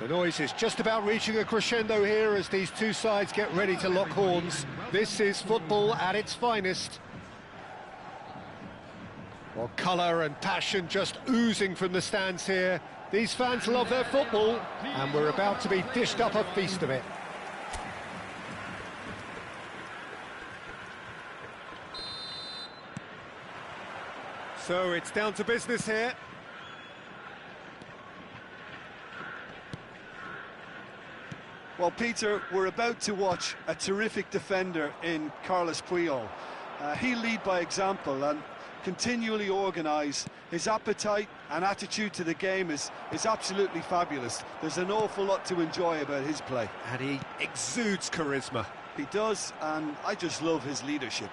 The noise is just about reaching a crescendo here as these two sides get ready to lock horns. This is football at its finest. Well, colour and passion just oozing from the stands here. These fans love their football, and we're about to be dished up a feast of it. So it's down to business here. Well, Peter, we're about to watch a terrific defender in Carlos Puyol. He'll lead by example and continually organise. His appetite and attitude to the game is absolutely fabulous. There's an awful lot to enjoy about his play. And he exudes charisma. He does, and I just love his leadership.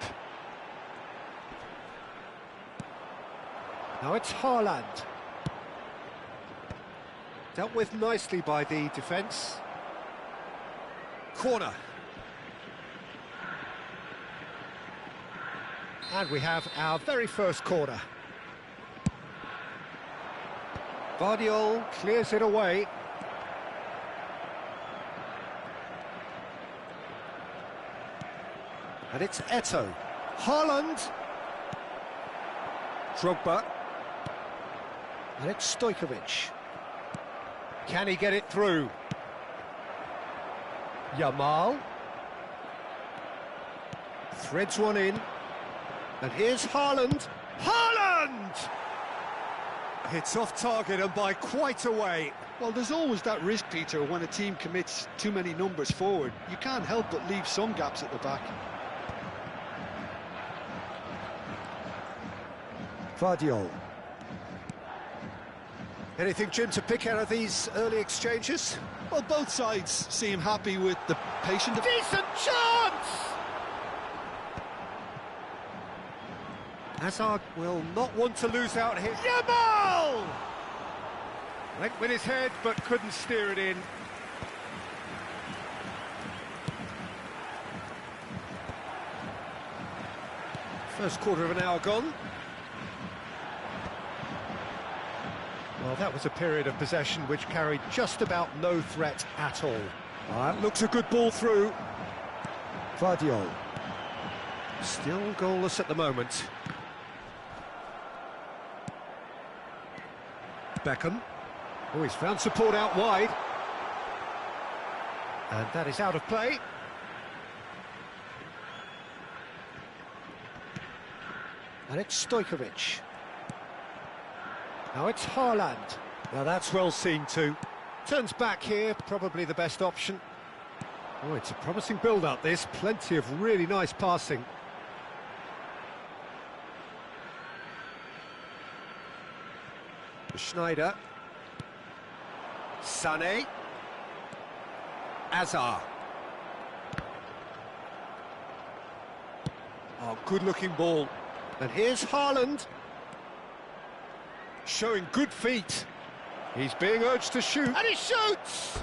Now it's Haaland. Dealt with nicely by the defence. Corner. And we have our very first corner. Vardiol clears it away. And it's Eto'o. Haaland. Drogba. And it's Stojkovic. Can he get it through? Yamal. Threads one in. And here's Haaland. Haaland! It's off target and by quite a way. Well, there's always that risk, Peter, when a team commits too many numbers forward. You can't help but leave some gaps at the back. Vardiol. Anything, Jim, to pick out of these early exchanges? Well, both sides seem happy with the patient... Decent chance! Hazard will not want to lose out here. Yamal! Went with his head, but couldn't steer it in. First quarter of an hour gone. Well, that was a period of possession which carried just about no threat at all. That looks a good ball through. Vardiol. Still goalless at the moment. Beckham. Oh, he's found support out wide. And that is out of play. And it's Stojkovic. Now it's Haaland. Now that's well seen too. Turns back here, probably the best option. Oh, it's a promising build-up this. Plenty of really nice passing. Schneider. Sané. Azar. Oh, good-looking ball. And here's Haaland. Showing good feet. He's being urged to shoot. And he shoots!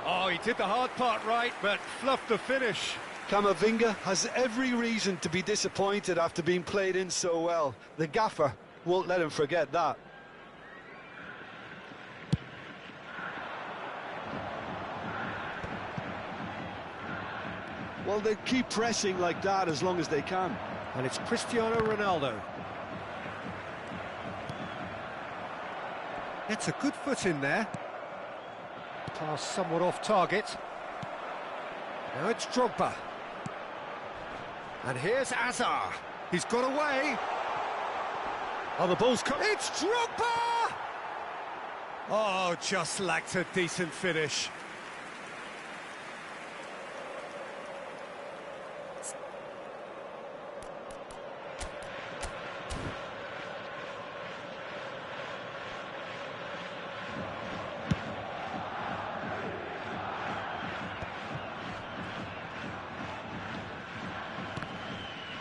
Oh, he did the hard part right, but fluffed the finish. Camavinga has every reason to be disappointed after being played in so well. The gaffer won't let him forget that. Well, they keep pressing like that as long as they can. And it's Cristiano Ronaldo. It's a good foot in there. Pass somewhat off target. Now it's Drogba. And here's Azar. He's got away. Oh, the ball's come. It's Drogba! Oh, just lacked a decent finish.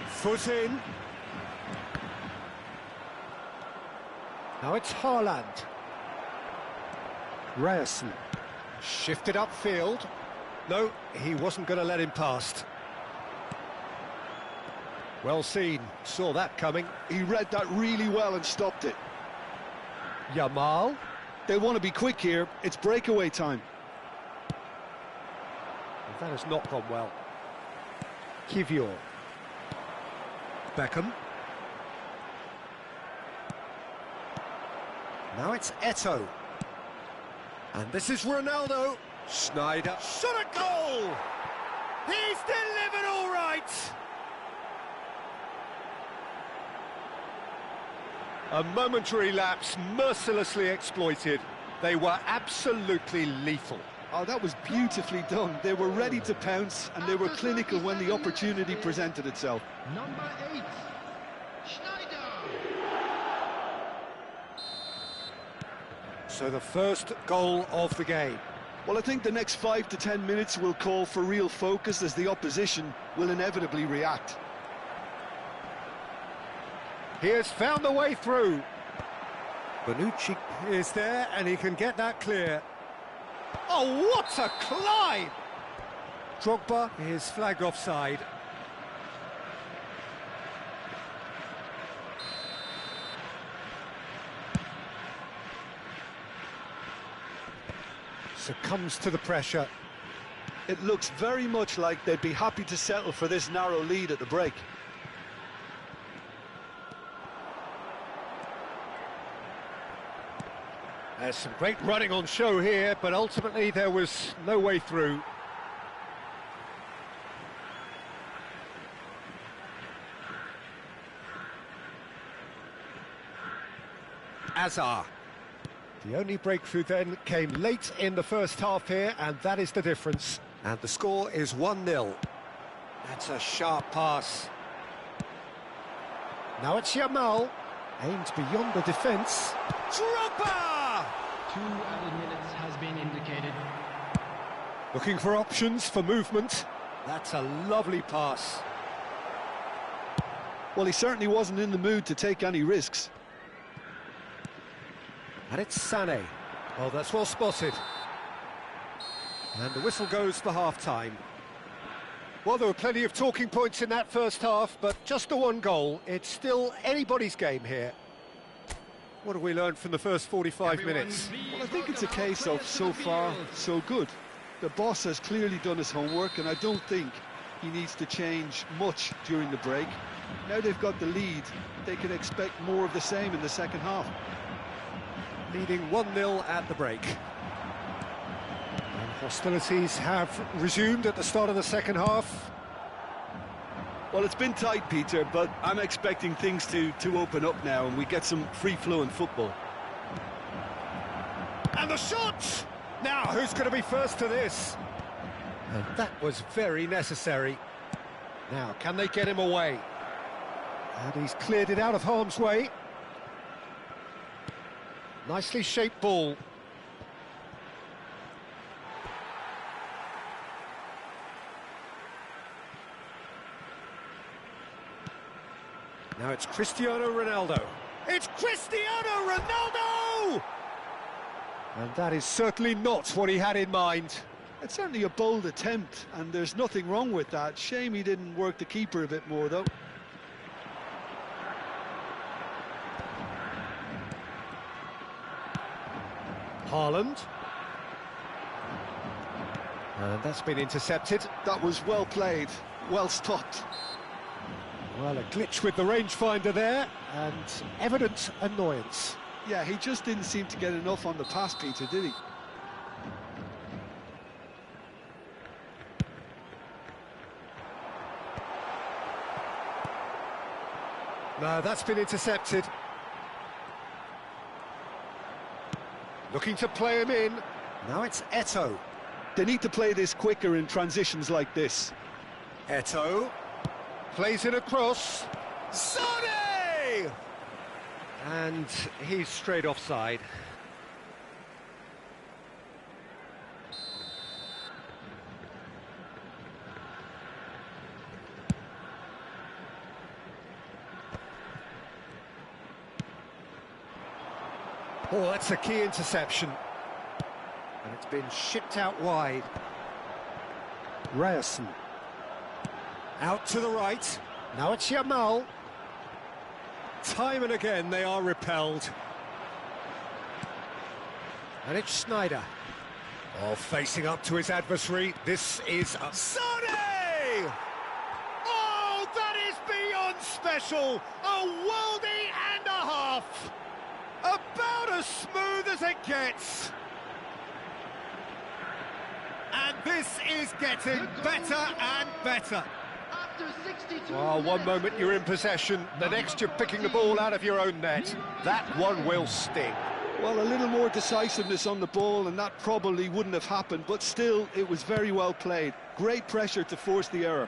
Foot in. Now it's Haaland. Ryerson. Shifted upfield. No, he wasn't going to let him past. Well seen. Saw that coming. He read that really well and stopped it. Yamal. They want to be quick here. It's breakaway time. That has not gone well. Kivior. Beckham. Now it's Eto'o. And this is Ronaldo. Schneider. Shot a goal! He's delivered all right! A momentary lapse, mercilessly exploited. They were absolutely lethal. Oh, that was beautifully done. They were ready to pounce, and they were clinical when the opportunity presented itself. Number 8, Schneider. So the first goal of the game. Well, I think the next 5 to 10 minutes will call for real focus, as the opposition will inevitably react. He has found the way through. Bonucci is there, and he can get that clear. Oh, what a climb! Drogba is flagged offside. Succumbs to the pressure. It looks very much like they'd be happy to settle for this narrow lead at the break. There's some great running on show here, but ultimately there was no way through. Azar. The only breakthrough then came late in the first half here, and that is the difference. And the score is 1-0. That's a sharp pass. Now it's Yamal. Aimed beyond the defence. Drogba! 2 added minutes has been indicated. Looking for options for movement. That's a lovely pass. Well, he certainly wasn't in the mood to take any risks. And it's Sané. Well, that's well spotted. And the whistle goes for half-time. Well, there were plenty of talking points in that first half, but just the one goal. It's still anybody's game here. What have we learned from the first 45 minutes? Well, I think it's a case of so far, so good. The boss has clearly done his homework, and I don't think he needs to change much during the break. Now they've got the lead, they can expect more of the same in the second half. Leading 1-0 at the break. And hostilities have resumed at the start of the second half. Well, it's been tight, Peter, but I'm expecting things to open up now and we get some free-flowing football. And the shot! Now, who's going to be first to this? And that was very necessary. Now, can they get him away? And he's cleared it out of harm's way. Nicely shaped ball. Now it's Cristiano Ronaldo. It's Cristiano Ronaldo! And that is certainly not what he had in mind. It's certainly a bold attempt, and there's nothing wrong with that. Shame he didn't work the keeper a bit more, though. Haaland. And that's been intercepted. That was well played, well stopped. Well, a glitch with the rangefinder there, and evident annoyance. Yeah, he just didn't seem to get enough on the pass, Peter, did he? No, that's been intercepted. Looking to play him in. Now it's Eto'o. They need to play this quicker in transitions like this. Eto'o plays it across. Sané! And he's straight offside. Oh, that's a key interception. And it's been shipped out wide. Ryerson. Out to the right. Now it's Yamal. Time and again they are repelled. And it's Schneider. Oh, facing up to his adversary. This is a... Sonny! Oh, that is beyond special! A worldie and a half! About as smooth as it gets! And this is getting better and better. After 62 Well, one minutes, moment you're in possession, the next you're picking the ball out of your own net. That one will sting. Well, a little more decisiveness on the ball, and that probably wouldn't have happened, but still, it was very well played. Great pressure to force the error.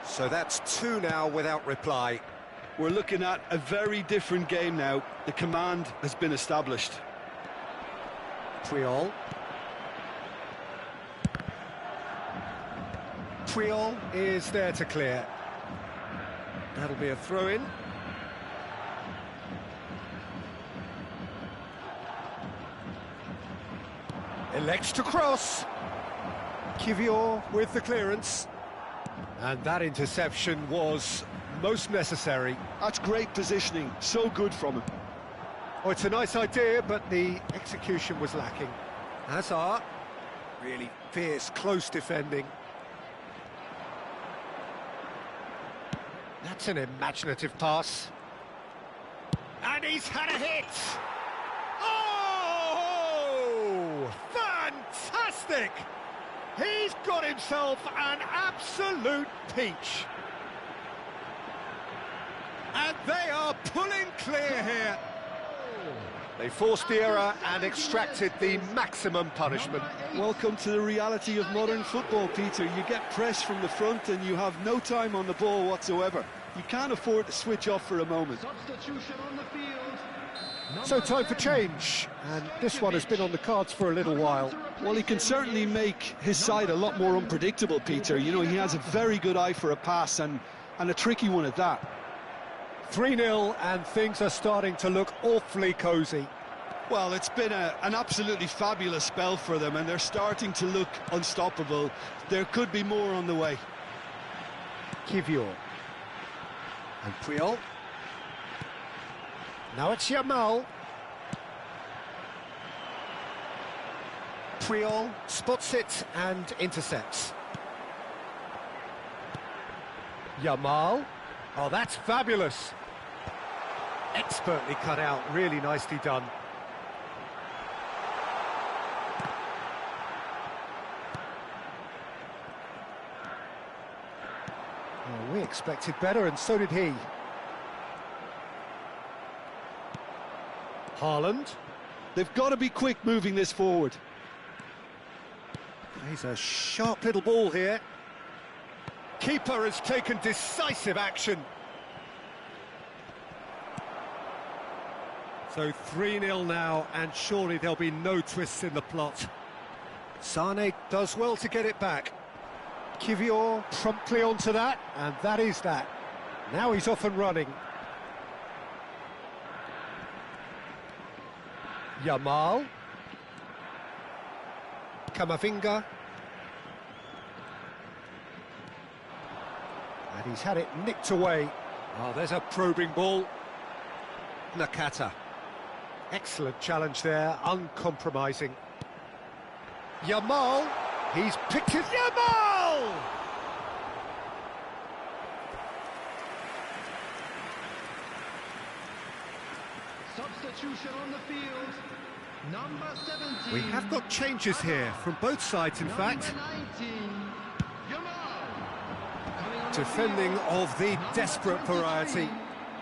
So that's 2 now without reply. We're looking at a very different game now. The command has been established. Puyol. Puyol is there to clear. That'll be a throw-in. Elects to cross. Kivior with the clearance. And that interception was most necessary. That's great positioning, so good from him. Oh, it's a nice idea, but the execution was lacking. Hazard, really fierce, close defending. That's an imaginative pass. And he's had a hit! Oh! Fantastic! He's got himself an absolute peach. And they are pulling clear here. They forced the error and extracted the maximum punishment. Welcome to the reality of modern football, Peter. You get press from the front and you have no time on the ball whatsoever. You can't afford to switch off for a moment. Substitution on the field. So time for change, and this one has been on the cards for a little while. Well, he can certainly make his side a lot more unpredictable, Peter. You know, he has a very good eye for a pass, and a tricky one at that. 3-0, and things are starting to look awfully cosy. Well, it's been an absolutely fabulous spell for them, and they're starting to look unstoppable. There could be more on the way. Kivior. And Puyol. Now it's Yamal. Puyol spots it and intercepts. Yamal. Oh, that's fabulous. Expertly cut out, really nicely done. Oh, we expected better, and so did he. Haaland. They've got to be quick moving this forward. He's a sharp little ball here. Keeper has taken decisive action. So 3-0 now, and surely there'll be no twists in the plot. Sane does well to get it back. Kivior promptly onto that, and that is that. Now he's off and running. Yamal. Camavinga. And he's had it nicked away. Oh, there's a probing ball. Nakata. Excellent challenge there, uncompromising. Yamal. He's picked it. Yamal! Substitution on the field. Number 17. We have got changes here from both sides, in fact. Number 19. Yamal. Coming on the Defending field. of the Number desperate 23. variety.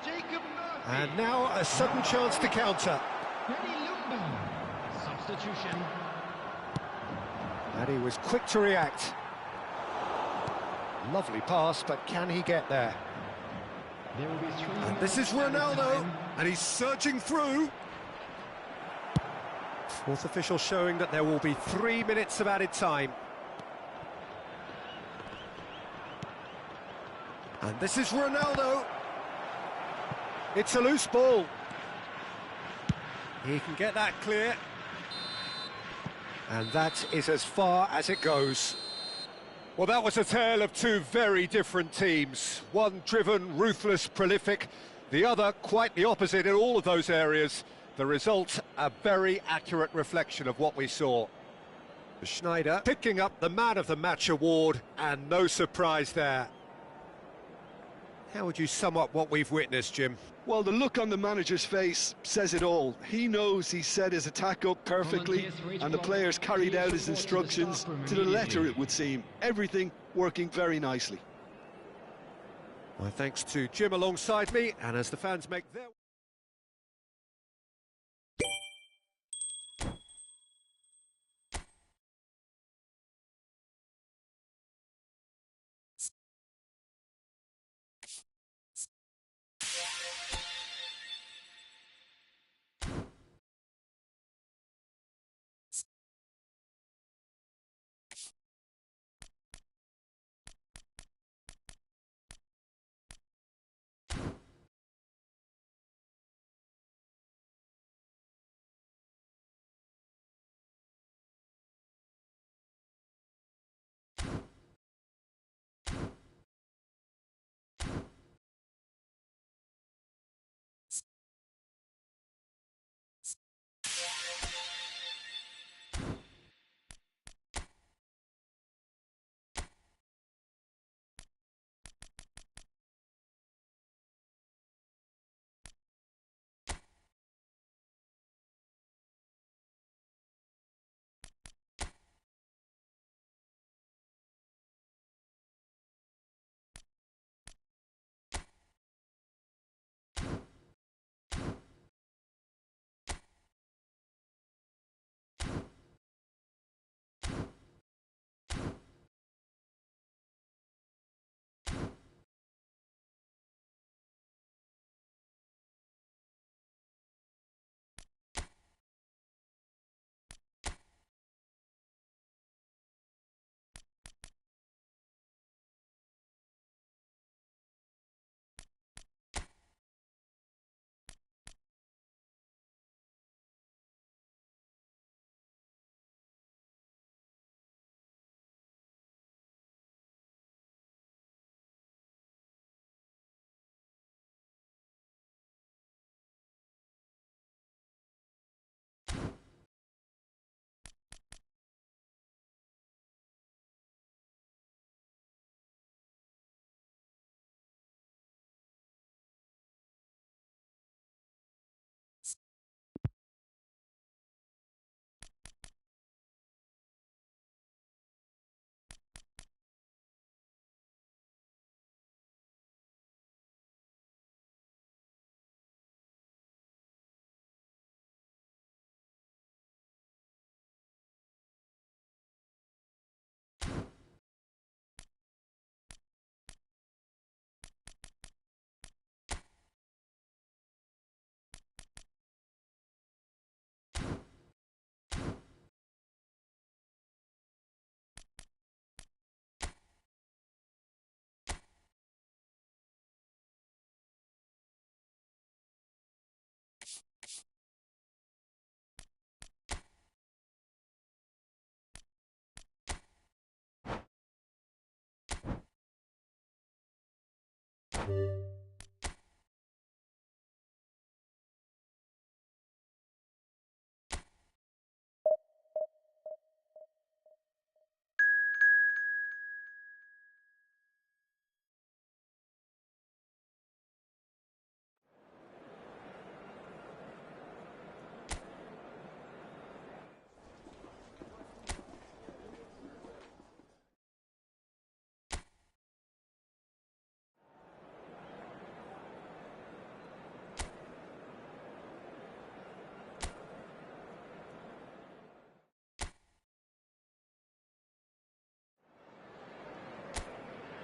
Jacob Murphy. And now a sudden chance to counter. Benny Lundberg. Substitution. And he was quick to react. Lovely pass, but can he get there? There will be 3 And this is minutes added Ronaldo, time. and he's surging through. Fourth official showing that there will be 3 minutes of added time. And this is Ronaldo. It's a loose ball. He can get that clear. And that is as far as it goes. Well, that was a tale of two very different teams. One driven, ruthless, prolific. The other quite the opposite in all of those areas. The result, a very accurate reflection of what we saw. Schneider picking up the Man of the Match award, and no surprise there. How would you sum up what we've witnessed, Jim? Well, the look on the manager's face says it all. He knows he set his attack up perfectly, and the players carried out his instructions to the letter, it would seem. Everything working very nicely. My thanks to Jim alongside me, and as the fans make their...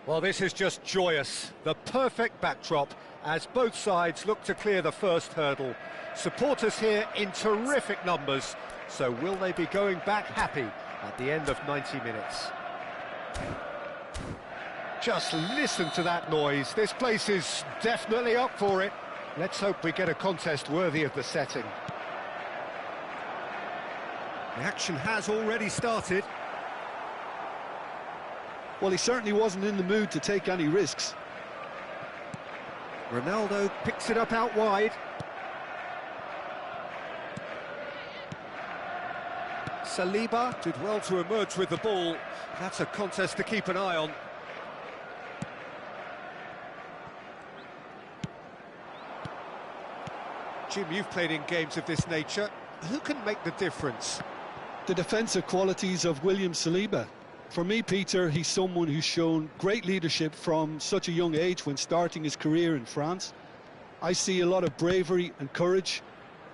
Well, this is just joyous. The perfect backdrop as both sides look to clear the first hurdle. Supporters here in terrific numbers. So will they be going back happy at the end of 90 minutes? Just listen to that noise. This place is definitely up for it. Let's hope we get a contest worthy of the setting. The action has already started. Well, he certainly wasn't in the mood to take any risks. Ronaldo picks it up out wide. Saliba did well to emerge with the ball. That's a contest to keep an eye on. Jim, you've played in games of this nature. Who can make the difference? The defensive qualities of William Saliba. For me, Peter, he's someone who's shown great leadership from such a young age when starting his career in France. I see a lot of bravery and courage,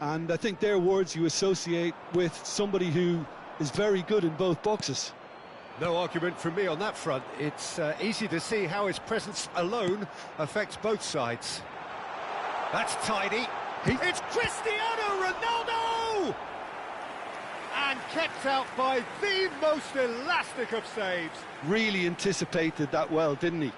and I think they're words you associate with somebody who is very good in both boxes. No argument from me on that front. It's easy to see how his presence alone affects both sides. That's tidy. It's Cristiano Ronaldo! And kept out by the most elastic of saves. Really anticipated that well, didn't he?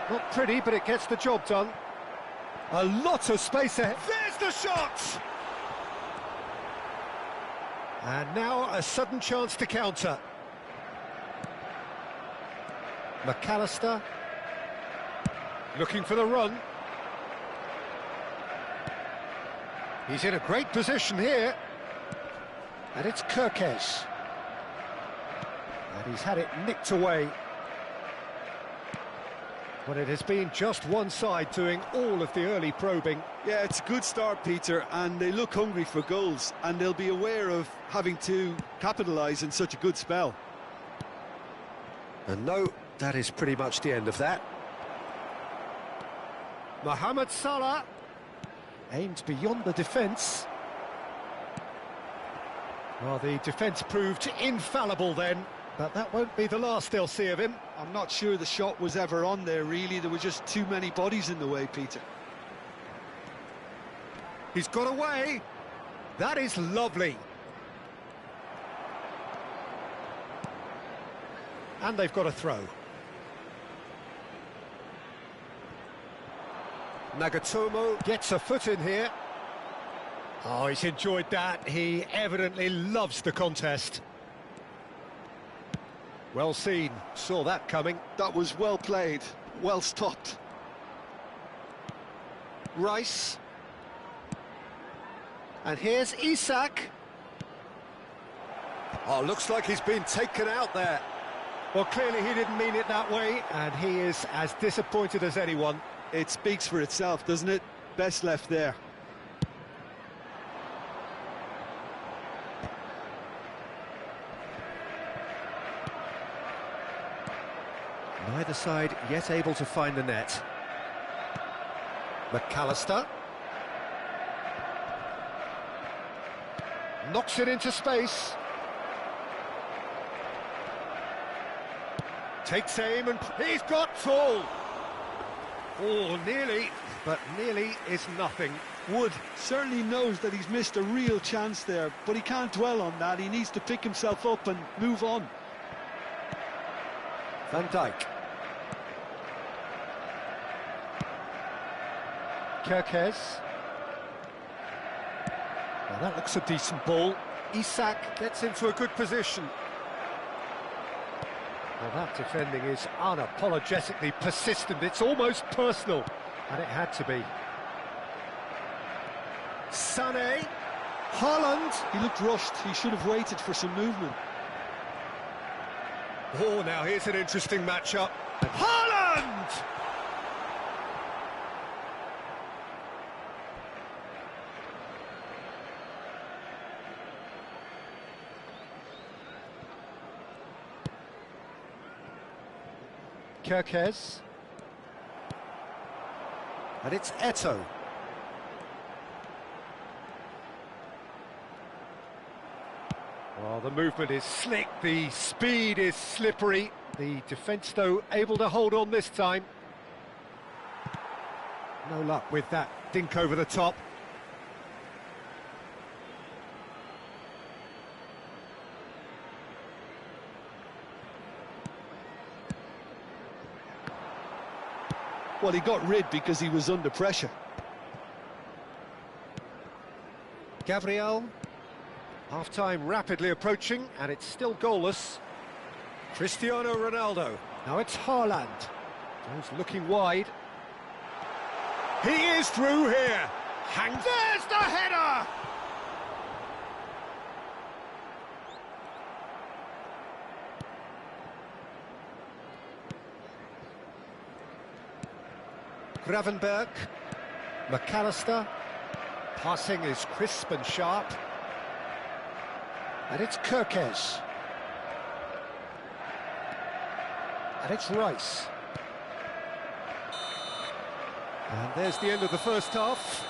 Not pretty, but it gets the job done. A lot of space ahead. There's the shot! And now a sudden chance to counter. McAllister. Looking for the run. He's in a great position here. And it's Torres. And he's had it nicked away. But it has been just one side doing all of the early probing. Yeah, it's a good start, Peter, and they look hungry for goals, and they'll be aware of having to capitalise in such a good spell. And no, that is pretty much the end of that. Mohamed Salah aimed beyond the defence. Well, the defence proved infallible then, but that won't be the last they'll see of him. I'm not sure the shot was ever on there, really. There were just too many bodies in the way, Peter. He's got away. That is lovely. And they've got a throw. Nagatomo gets a foot in here. Oh, he's enjoyed that. He evidently loves the contest. Well seen, saw that coming. That was well played, well stopped. Rice. And here's Isak. Oh, looks like he's been taken out there. Well, clearly he didn't mean it that way, and he is as disappointed as anyone. It speaks for itself, doesn't it? Best left there. Neither side yet able to find the net. McAllister. Knocks it into space. Takes aim and he's got full. Oh, nearly, but nearly is nothing. Wood certainly knows that he's missed a real chance there, but he can't dwell on that. He needs to pick himself up and move on. Van Dijk. Torres. Well, that looks a decent ball. Isak gets into a good position. Well, that defending is unapologetically persistent. It's almost personal, and it had to be. Sané. Haaland. He looked rushed. He should have waited for some movement. Oh, now here's an interesting matchup. Haaland! Torres. And it's Eto'o. Well, the movement is slick, the speed is slippery. The defence, though, able to hold on this time. No luck with that dink over the top. Well, he got rid because he was under pressure. Gabriel. Half-time rapidly approaching, and it's still goalless. Cristiano Ronaldo. Now it's Haaland. He's looking wide. He is through here. There's the header! Gravenberg. McAllister. Passing is crisp and sharp. And it's Torres. And it's Rice. And there's the end of the first half.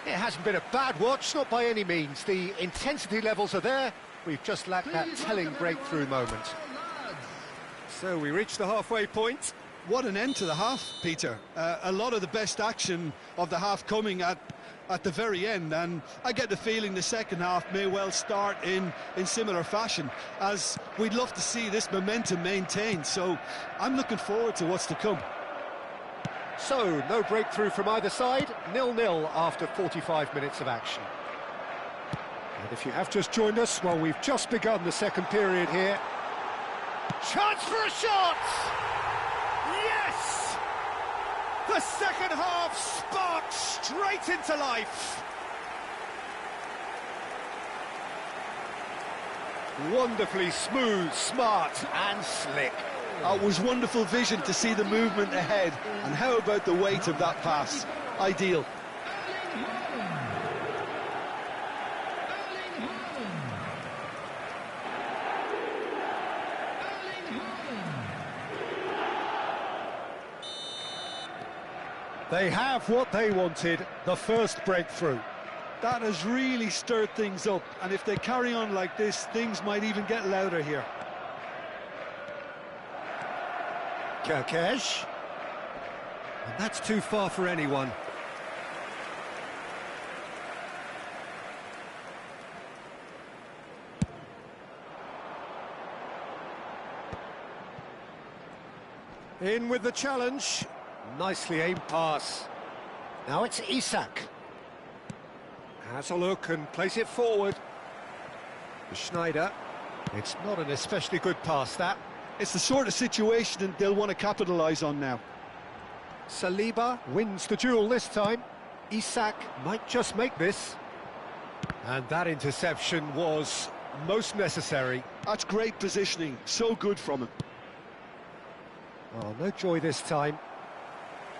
It hasn't been a bad watch, not by any means. The intensity levels are there. We've just lacked that telling breakthrough moment. So we reach the halfway point. What an end to the half, Peter. A lot of the best action of the half coming at the very end, and I get the feeling the second half may well start in similar fashion, as we'd love to see this momentum maintained. So I'm looking forward to what's to come. So, no breakthrough from either side, 0-0 after 45 minutes of action. And if you have just joined us, well, we've just begun the second period here. Chance for a shot! Yes! The second half sparked straight into life. Wonderfully smooth, smart and slick. It was wonderful vision to see the movement ahead, and how about the weight of that pass? Ideal. They have what they wanted, the first breakthrough. That has really stirred things up, and if they carry on like this, things might even get louder here. Torres. And that's too far for anyone. In with the challenge. Nicely aimed pass. Now it's Isak. Has a look and plays it forward. Schneider. It's not an especially good pass, that. It's the sort of situation that they'll want to capitalise on now. Saliba wins the duel this time. Isak might just make this. And that interception was most necessary. That's great positioning, so good from him. Oh, no joy this time.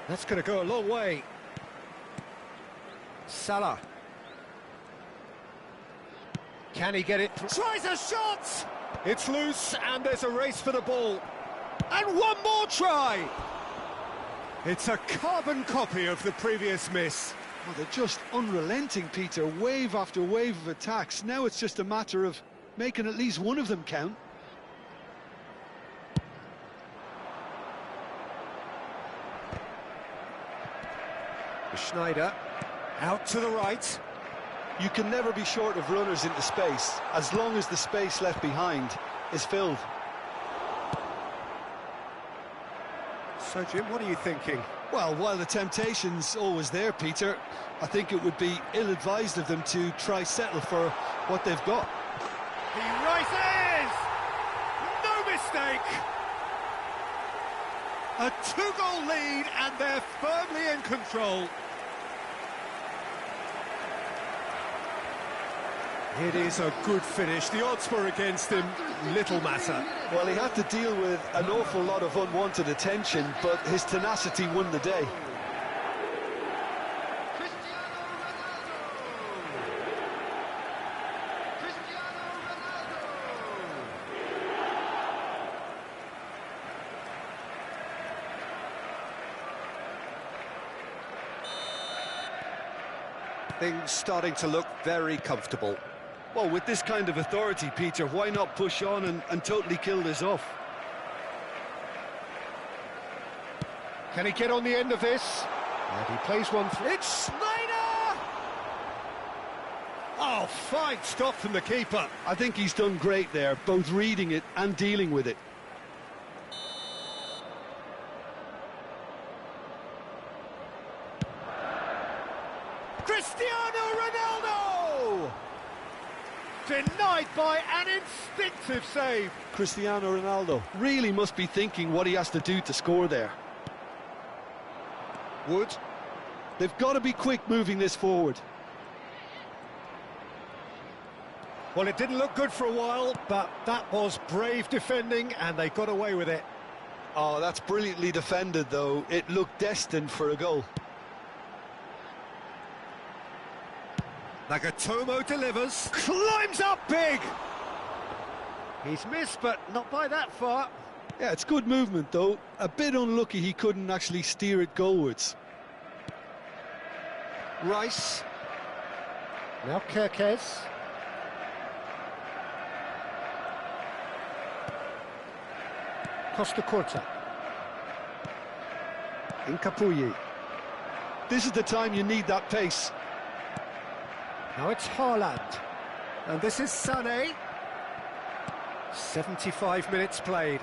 That's going to go a long way. Salah. Can he get it? Tries a shot! It's loose, and there's a race for the ball. And one more try! It's a carbon copy of the previous miss. Oh, they're just unrelenting, Peter. Wave after wave of attacks. Now it's just a matter of making at least one of them count. Schneider, out to the right. You can never be short of runners into space, as long as the space left behind is filled. So, Jim, what are you thinking? Well, while the temptation's always there, Peter, I think it would be ill-advised of them to try settle for what they've got. He rises! No mistake! A two-goal lead, and they're firmly in control. It is a good finish. The odds were against him. Little matter. Well, he had to deal with an awful lot of unwanted attention, but his tenacity won the day. Things starting to look very comfortable. Well, with this kind of authority, Peter, why not push on and totally kill this off? Can he get on the end of this? And he plays one through. It's Schneider! Oh, fine stop from the keeper. I think he's done great there, both reading it and dealing with it. Cristiano Ronaldo! Denied by an instinctive save. Cristiano Ronaldo really must be thinking what he has to do to score there. Wood. They've got to be quick moving this forward. Well, it didn't look good for a while, but that was brave defending, and they got away with it. Oh, that's brilliantly defended, though. It looked destined for a goal. Nagatomo delivers, climbs up big! He's missed, but not by that far. Yeah, it's good movement, though. A bit unlucky he couldn't actually steer it goalwards. Rice. Now Torres. Costa Curta. Incapuyi. This is the time you need that pace. Now it's Haaland. And this is Sané. 75 minutes played.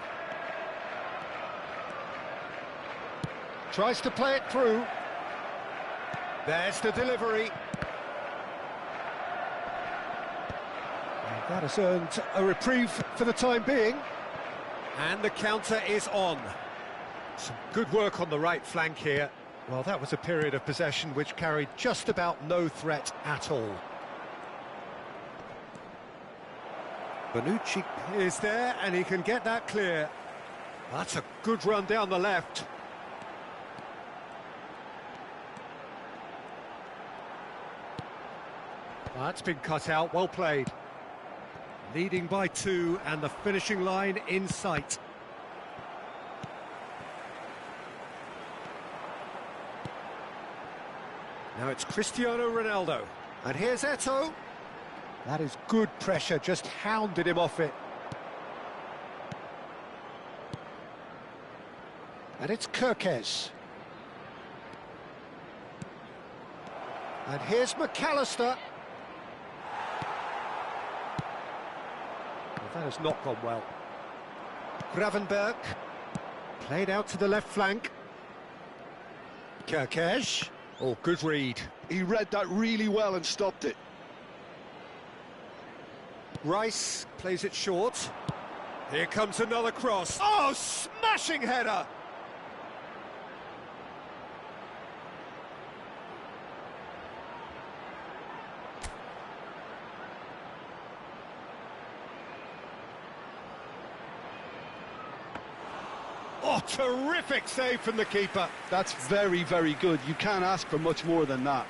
Tries to play it through. There's the delivery. And that has earned a reprieve for the time being. And the counter is on. Some good work on the right flank here. Well, that was a period of possession which carried just about no threat at all. Bonucci is there, and he can get that clear. That's a good run down the left. That's been cut out, well played. Leading by 2, and the finishing line in sight. Now it's Cristiano Ronaldo. And here's Eto'o. That is good pressure, just hounded him off it. And it's Torres. And here's McAllister. Well, that has not gone well. Gravenberg. Played out to the left flank. Torres. Oh, good read. He read that really well and stopped it. Rice plays it short. Here comes another cross. Oh, smashing header! Oh, terrific save from the keeper. That's very, very good. You can't ask for much more than that.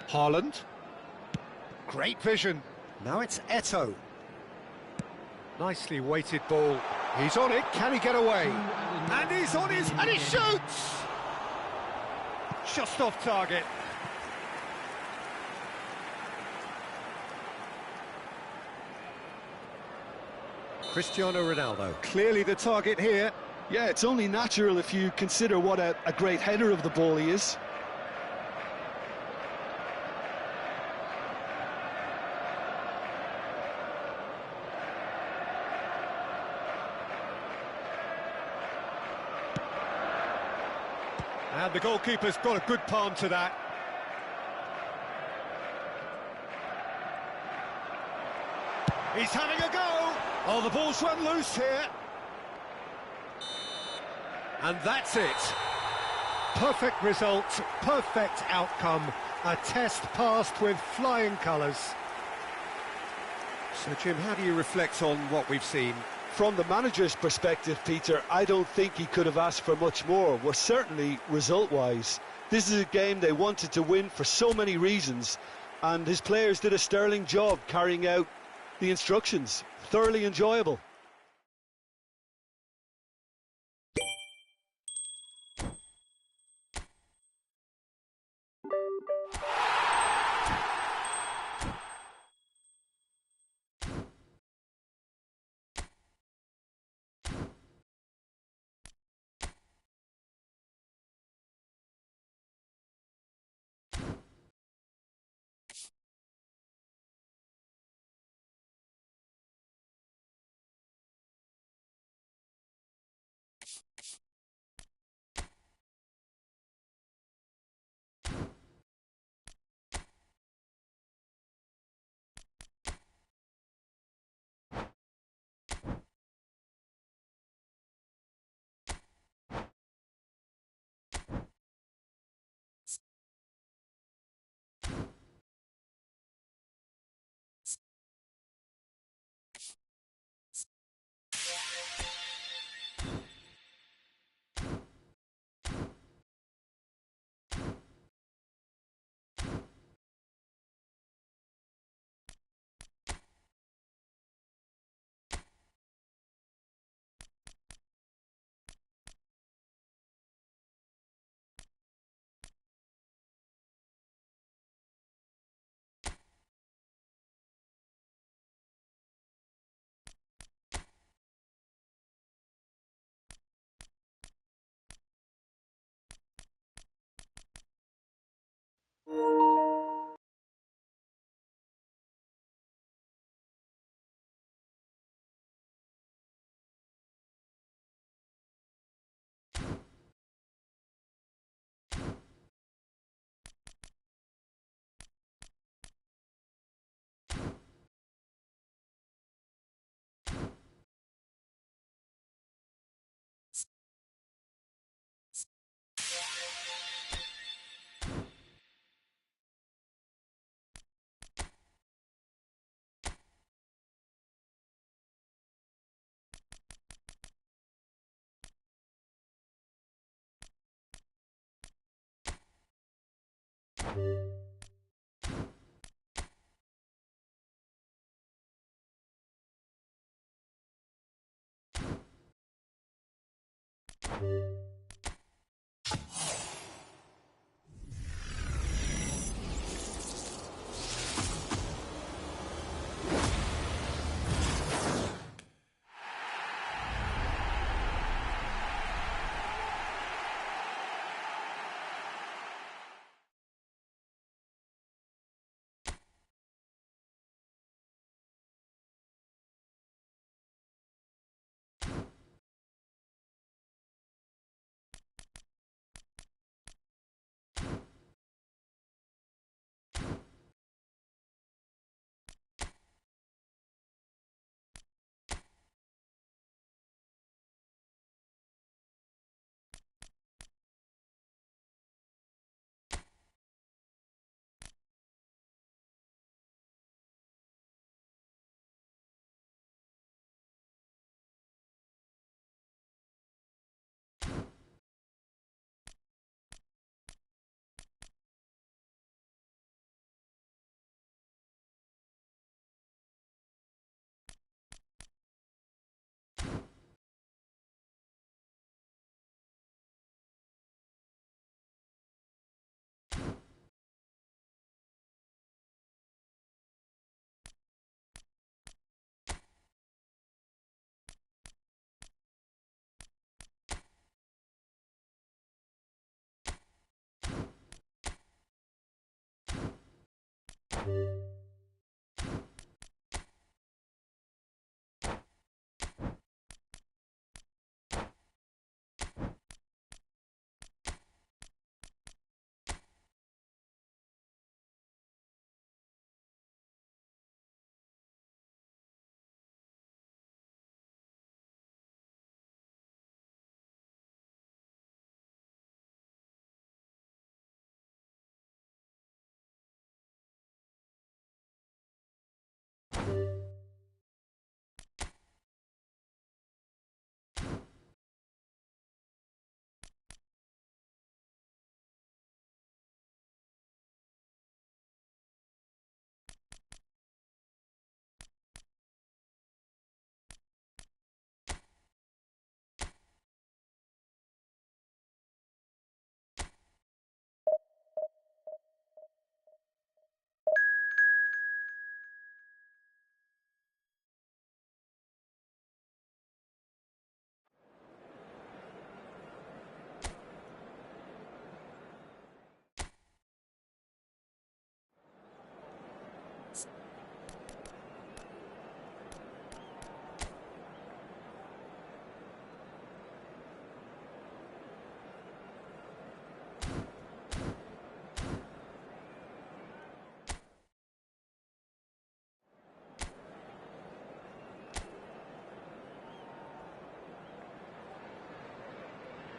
Haaland. Great vision. Now it's Eto'o. Nicely weighted ball. He's on it. Can he get away? And he's on his... and he shoots! Just off target. Cristiano Ronaldo. Clearly the target here. Yeah, it's only natural if you consider what a great header of the ball he is. And the goalkeeper's got a good palm to that. He's having a go. Oh, the ball's run loose here. And that's it. Perfect result, perfect outcome. A test passed with flying colours. So, Jim, how do you reflect on what we've seen? From the manager's perspective, Peter, I don't think he could have asked for much more. Well, certainly result-wise. This is a game they wanted to win for so many reasons, and his players did a sterling job carrying out the instructions. Thoroughly enjoyable.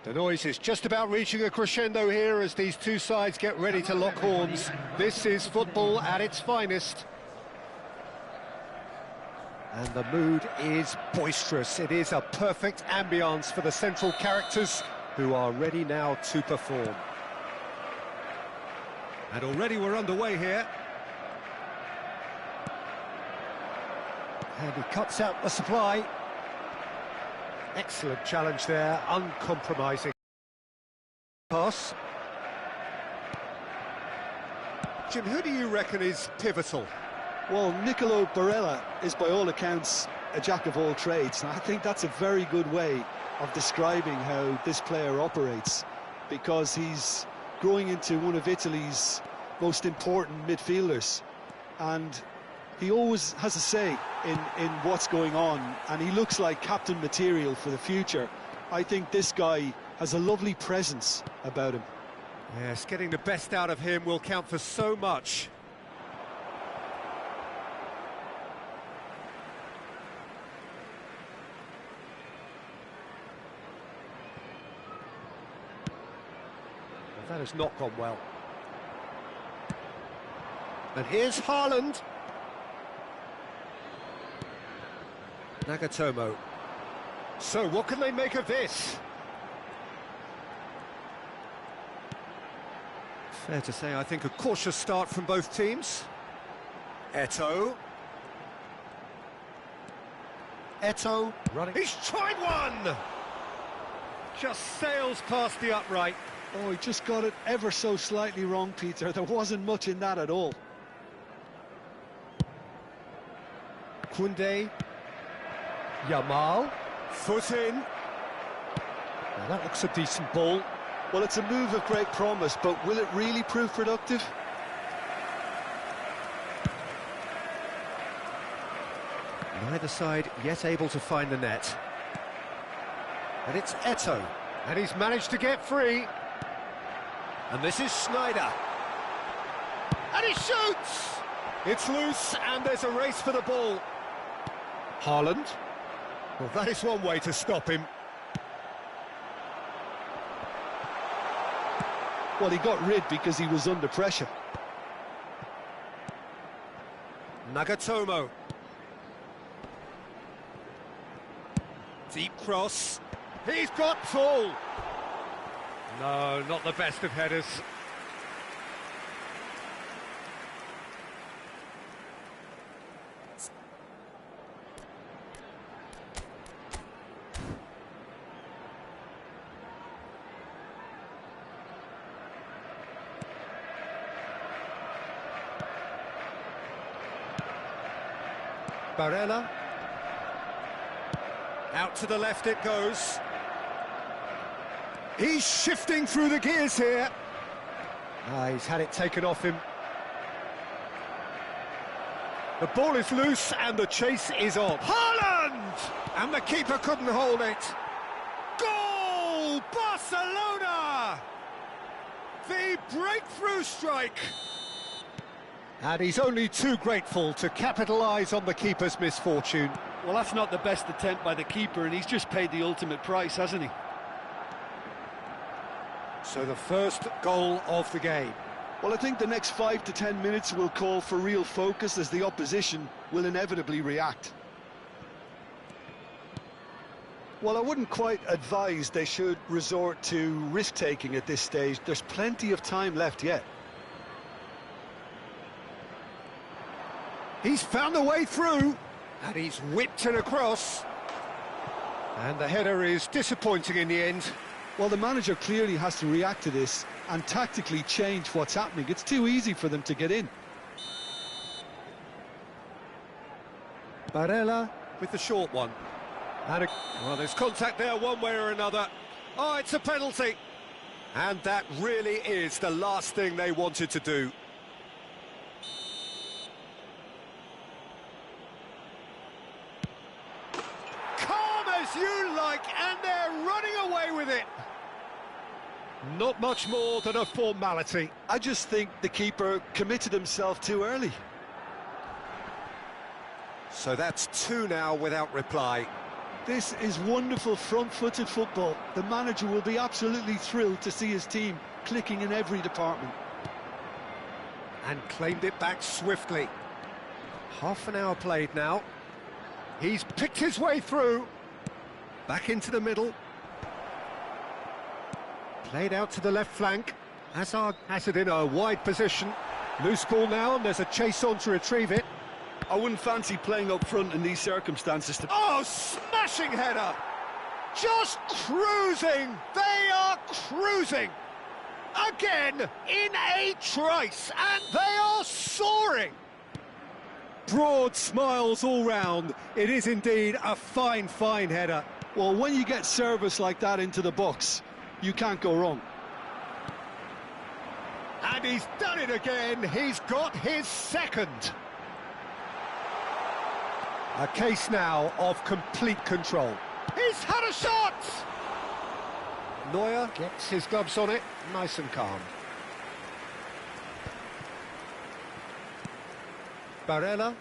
The noise is just about reaching a crescendo here as these two sides get ready to lock horns. This is football at its finest. And the mood is boisterous. It is a perfect ambience for the central characters who are ready now to perform. And already we're underway here. And he cuts out the supply. Excellent challenge there, uncompromising pass. Jim, who do you reckon is pivotal? Well, Nicolo Barella is by all accounts a jack of all trades, and I think that's a very good way of describing how this player operates, because he's growing into one of Italy's most important midfielders, and he always has a say in what's going on, and he looks like captain material for the future. I think this guy has a lovely presence about him. Yes, getting the best out of him will count for so much. Well, that has not gone well. And here's Haaland. Nagatomo. So, what can they make of this? Fair to say, I think, a cautious start from both teams. Eto'o. Eto'o running. He's tried one! Just sails past the upright. Oh, he just got it ever so slightly wrong, Peter. There wasn't much in that at all. Koundé. Yamal. Foot in. Now that looks a decent ball. Well, it's a move of great promise, but will it really prove productive? Neither side yet able to find the net. And it's Eto'o. And he's managed to get free. And this is Sneijder. And he shoots! It's loose, and there's a race for the ball. Haaland. Well, that is one way to stop him. Well, he got rid because he was under pressure. Nagatomo. Deep cross. He's got full. No, not the best of headers. Barella. Out to the left it goes. He's shifting through the gears here. He's had it taken off him. The ball is loose and the chase is on. Haaland! And the keeper couldn't hold it. Goal! Barcelona! The breakthrough strike. And he's only too grateful to capitalise on the keeper's misfortune. Well, that's not the best attempt by the keeper, and he's just paid the ultimate price, hasn't he? So the first goal of the game. Well, I think the next 5 to 10 minutes will call for real focus, as the opposition will inevitably react. Well, I wouldn't quite advise they should resort to risk-taking at this stage. There's plenty of time left yet. He's found a way through, and he's whipped it across. And the header is disappointing in the end. Well, the manager clearly has to react to this and tactically change what's happening. It's too easy for them to get in. Barella with the short one. And well, there's contact there one way or another. Oh, it's a penalty. And that really is the last thing they wanted to do. You like, and they're running away with it. Not much more than a formality. I just think the keeper committed himself too early. So that's 2 now without reply. This is wonderful front-footed football. The manager will be absolutely thrilled to see his team clicking in every department. And claimed it back swiftly. Half an hour played now. He's picked his way through. Back into the middle. Played out to the left flank. Hazard has it in a wide position. Loose ball now, and there's a chase on to retrieve it. I wouldn't fancy playing up front in these circumstances. Oh, smashing header! Just cruising! They are cruising! Again, in a trice, and they are soaring! Broad smiles all round. It is indeed a fine, fine header. Well, when you get service like that into the box, you can't go wrong. And he's done it again. He's got his second. A case now of complete control. He's had a shot! Neuer gets his gloves on it, nice and calm. Barella.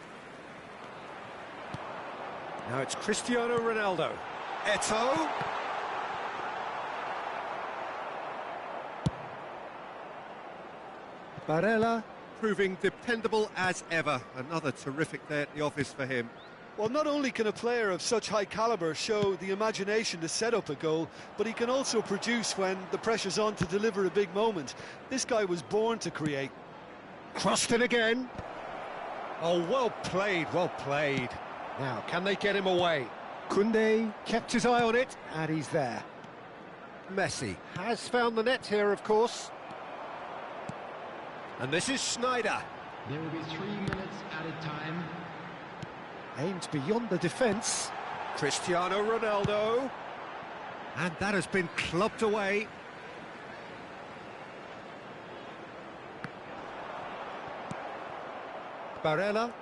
Now it's Cristiano Ronaldo. Eto'o. Barella proving dependable as ever. Another terrific day at the office for him. Well, not only can a player of such high calibre show the imagination to set up a goal, but he can also produce when the pressure's on to deliver a big moment. This guy was born to create. Crossed in again. Oh, well played, well played. Now, can they get him away? Koundé kept his eye on it, and he's there. Messi has found the net here, of course. And this is Schneider. There will be 3 minutes added time. Aimed beyond the defence. Cristiano Ronaldo. And that has been clubbed away. Barella.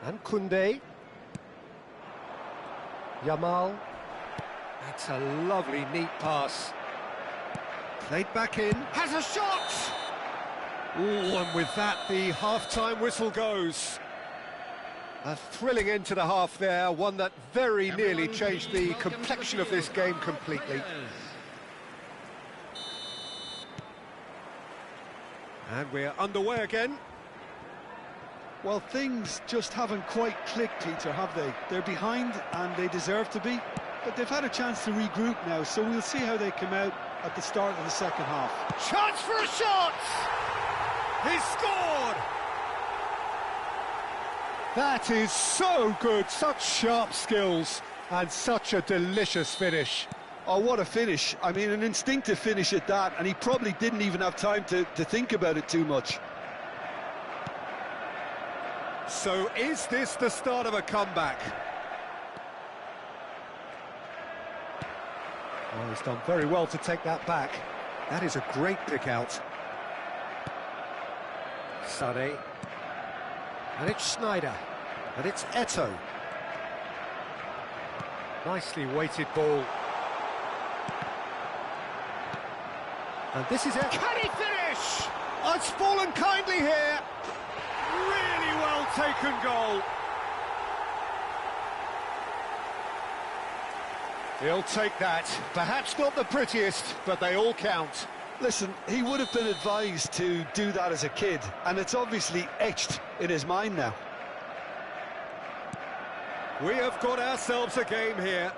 And Koundé. Yamal. That's a lovely, neat pass. Played back in. Has a shot! Ooh, and with that, the half-time whistle goes. A thrilling end to the half there, one that very nearly changed the complexion of this game completely. And we're underway again. Well, things just haven't quite clicked, Peter, have they? They're behind, and they deserve to be. But they've had a chance to regroup now, so we'll see how they come out at the start of the second half. Chance for a shot! He scored! That is so good, such sharp skills, and such a delicious finish. Oh, what a finish. I mean, an instinctive finish at that, and he probably didn't even have time to think about it too much. So is this the start of a comeback? Oh, he's done very well to take that back. That is a great pick out. Sané. And it's Schneider. And it's Eto'o. Nicely weighted ball. And this is it. Can he finish? Oh, it's fallen kindly here. Really well taken goal. He'll take that. Perhaps not the prettiest, but they all count. Listen, he would have been advised to do that as a kid, and it's obviously etched in his mind now. We have got ourselves a game here.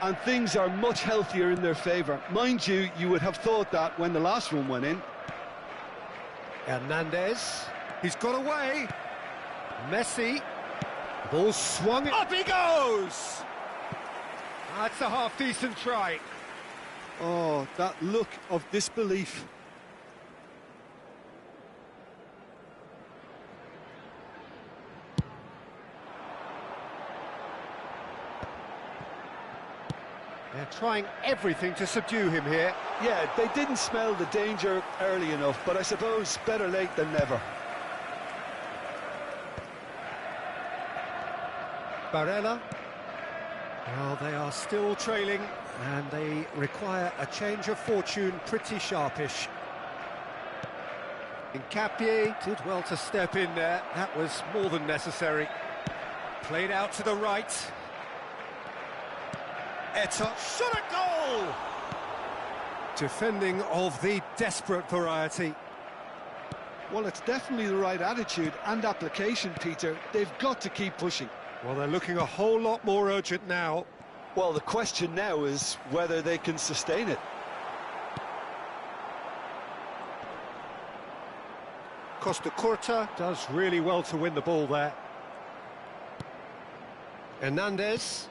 And things are much healthier in their favour. Mind you, you would have thought that when the last one went in. Hernandez. He's got away. Messi. Ball swung. Up he goes! That's a half-decent try. Oh, that look of disbelief. They're trying everything to subdue him here. Yeah, they didn't smell the danger early enough, but I suppose better late than never. Barella. Well, they are still trailing, and they require a change of fortune pretty sharpish. Nkapie did well to step in there. That was more than necessary. Played out to the right. Eto'o shot a goal! Defending of the desperate variety. Well, it's definitely the right attitude and application, Peter. They've got to keep pushing. Well, they're looking a whole lot more urgent now. Well, the question now is whether they can sustain it. Costa Curta does really well to win the ball there. Hernandez.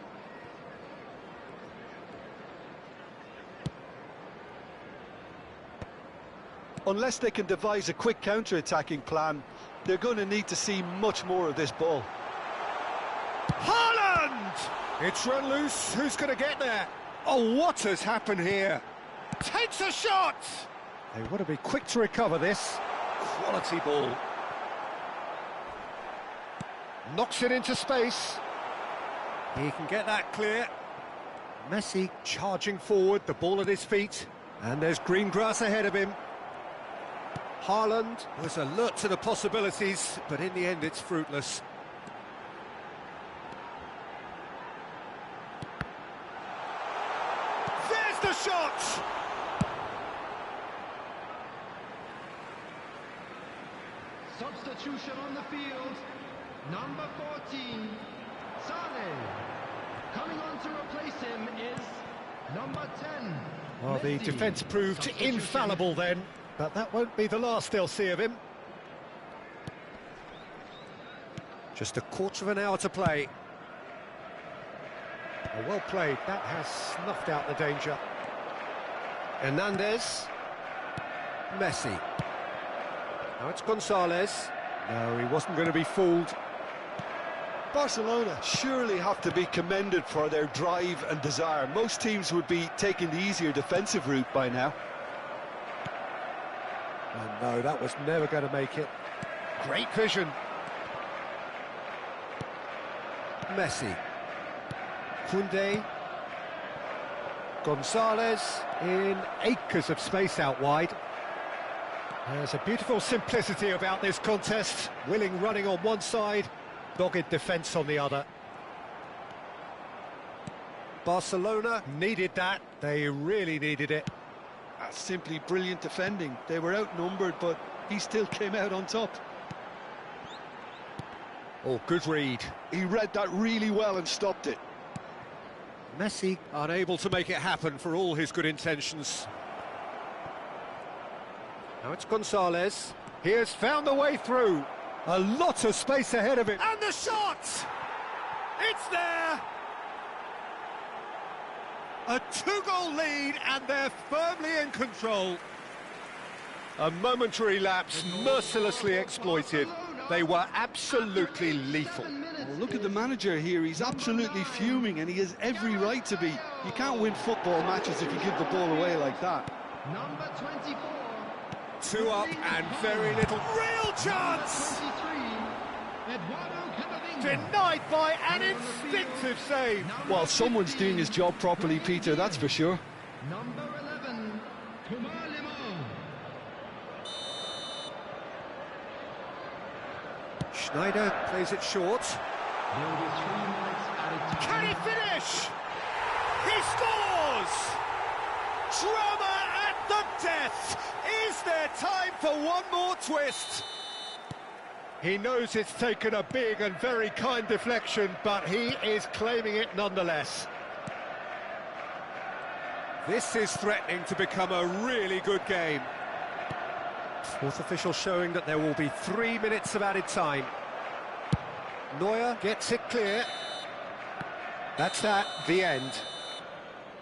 Unless they can devise a quick counter-attacking plan, they're going to need to see much more of this ball. Haaland! It's run loose. Who's going to get there? Oh, what has happened here? Takes a shot! They want to be quick to recover this. Quality ball. Knocks it into space. He can get that clear. Messi charging forward, the ball at his feet. And there's green grass ahead of him. Haaland was alert to the possibilities, but in the end it's fruitless. There's the shot! substitution on the field. Number 14, Sane. Coming on to replace him is number 10. Well, the Messi. defence proved Substitution. infallible then, but that won't be the last they'll see of him. Just a quarter of an hour to play. Oh, well played, that has snuffed out the danger. Hernandez. Messi. Now it's Gonzalez. No, he wasn't going to be fooled. Barcelona surely have to be commended for their drive and desire. Most teams would be taking the easier defensive route by now. And no, that was never going to make it. Great vision. Messi. Koundé. Gonzalez in acres of space out wide. There's a beautiful simplicity about this contest. Willing running on one side, dogged defence on the other. Barcelona needed that. They really needed it. That's simply brilliant defending. They were outnumbered, but he still came out on top. Oh, good read. He read that really well and stopped it. Messi unable to make it happen for all his good intentions. Now it's Gonzalez. He has found the way through. A lot of space ahead of him. And the shot! It's there! A two-goal lead, and they're firmly in control. A momentary lapse, mercilessly exploited. They were absolutely lethal. Well, look at the manager here. He's absolutely fuming, and he has every right to be. You can't win football matches if you give the ball away like that. Number 24. Two up and very little. Real chance! 23, Eduardo Camavinga. Denied by an instinctive save. Well, someone's doing his job properly, Peter, that's for sure. Number 11, Thomas Lemon. Schneider plays it short. There will be 3 minutes added time. Can he finish? He scores! Drama at the death! Is there time for one more twist? He knows it's taken a big and very kind deflection, but he is claiming it nonetheless. This is threatening to become a really good game. Fourth official showing that there will be 3 minutes of added time. Neuer gets it clear. That's that, the end.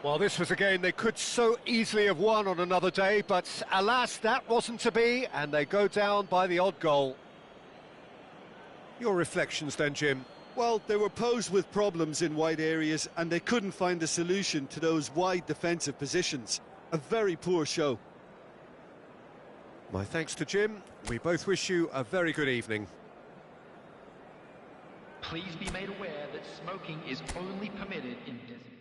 Well, this was a game they could so easily have won on another day, but alas, that wasn't to be, and they go down by the odd goal. Your reflections then, Jim? Well, they were posed with problems in wide areas, and they couldn't find a solution to those wide defensive positions. A very poor show. My thanks to Jim. We both wish you a very good evening. Please be made aware that smoking is only permitted in designated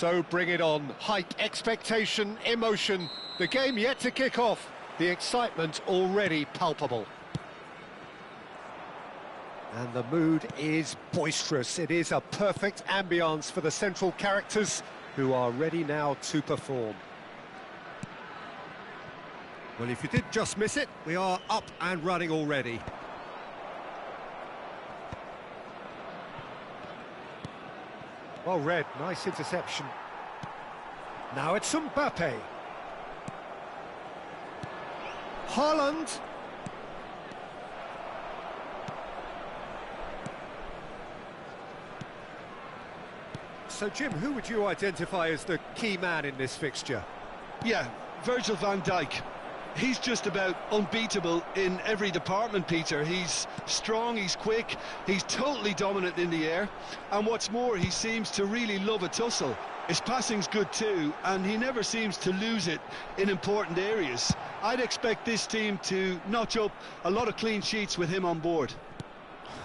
So bring it on. Hype, expectation, emotion. The game yet to kick off. The excitement already palpable. And the mood is boisterous. It is a perfect ambience for the central characters who are ready now to perform. Well, if you did just miss it, we are up and running already. Well read, nice interception. Now it's Mbappe. Haaland. So, Jim, who would you identify as the key man in this fixture? Yeah, Virgil van Dijk. He's just about unbeatable in every department, Peter. He's strong, he's quick, he's totally dominant in the air. And what's more, he seems to really love a tussle. His passing's good too, and he never seems to lose it in important areas. I'd expect this team to notch up a lot of clean sheets with him on board.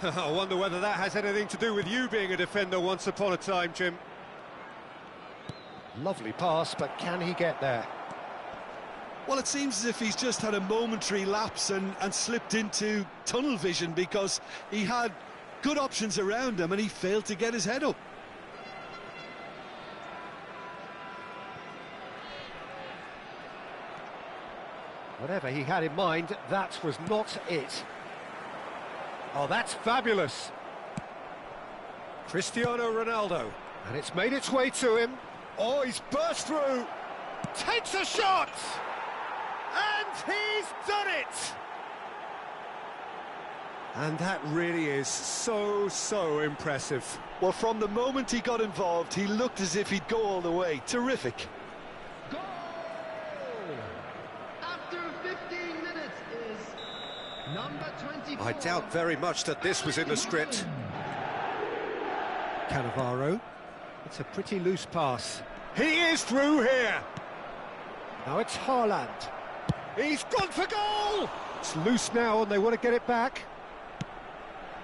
I wonder whether that has anything to do with you being a defender once upon a time, Jim. Lovely pass, but can he get there? Well, it seems as if he's just had a momentary lapse and slipped into tunnel vision, because he had good options around him and he failed to get his head up. Whatever he had in mind, that was not it. Oh, that's fabulous. Cristiano Ronaldo. And it's made its way to him. Oh, he's burst through. Takes a shot! And he's done it! And that really is so impressive. Well, from the moment he got involved, he looked as if he'd go all the way. Terrific. Goal! After 15 minutes is number 24. I doubt very much that this was in the script. Cannavaro. It's a pretty loose pass. He is through here. Now it's Haaland. He's gone for goal! It's loose now and they want to get it back.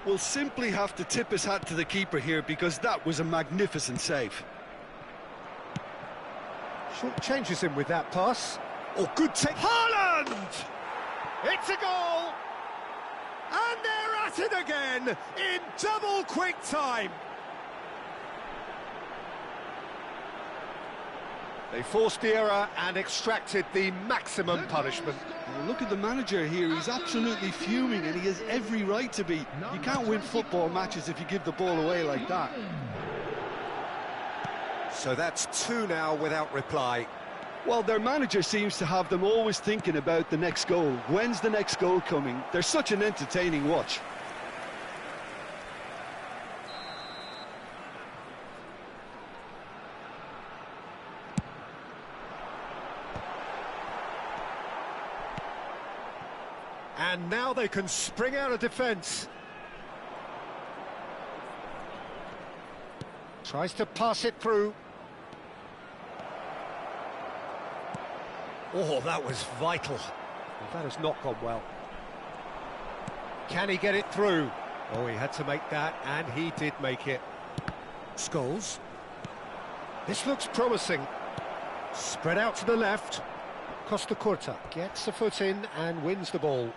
Will simply have to tip his hat to the keeper here, because that was a magnificent save. Short changes him with that pass. Oh, good take. Haaland! It's a goal! And they're at it again in double quick time. They forced the error and extracted the maximum punishment. Well, look at the manager here. He's absolutely fuming, and he has every right to be. You can't win football matches if you give the ball away like that. So that's 2 now without reply. Well, their manager seems to have them always thinking about the next goal. When's the next goal coming? They're such an entertaining watch. And now they can spring out of defence. Tries to pass it through. Oh, that was vital. Well, that has not gone well. Can he get it through? Oh, he had to make that, and he did make it. Scholes. This looks promising. Spread out to the left. Costa Curta gets a foot in and wins the ball.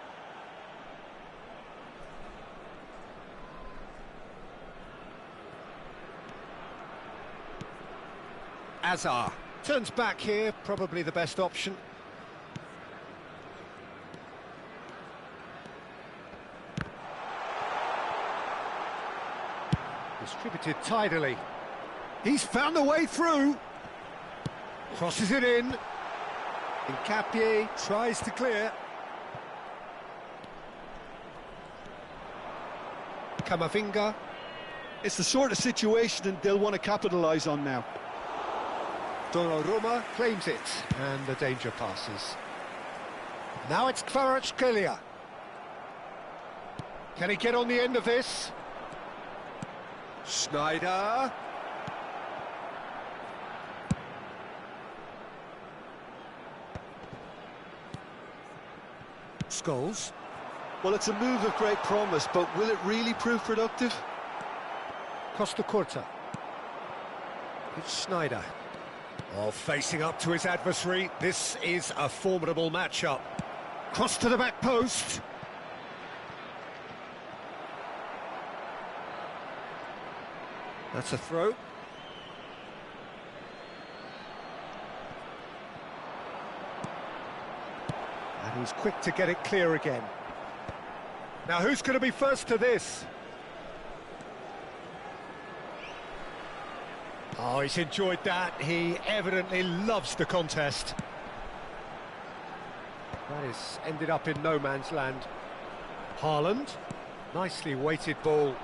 Azar turns back here, probably the best option. Distributed tidily. He's found the way through. Crosses it in. Nkapie tries to clear. Camavinga. It's the sort of situation that they'll want to capitalise on now. Donnarumma claims it, and the danger passes. Now it's Kvaratskhelia. Can he get on the end of this? Schneider. Scholes. Well, it's a move of great promise, but will it really prove productive? Costa Curta. It's Schneider. Oh, facing up to his adversary. This is a formidable matchup. Cross to the back post. That's a throw. And he's quick to get it clear again. Now, who's going to be first to this? Oh, he's enjoyed that. He evidently loves the contest. That is ended up in no man's land. Haaland. Nicely weighted ball.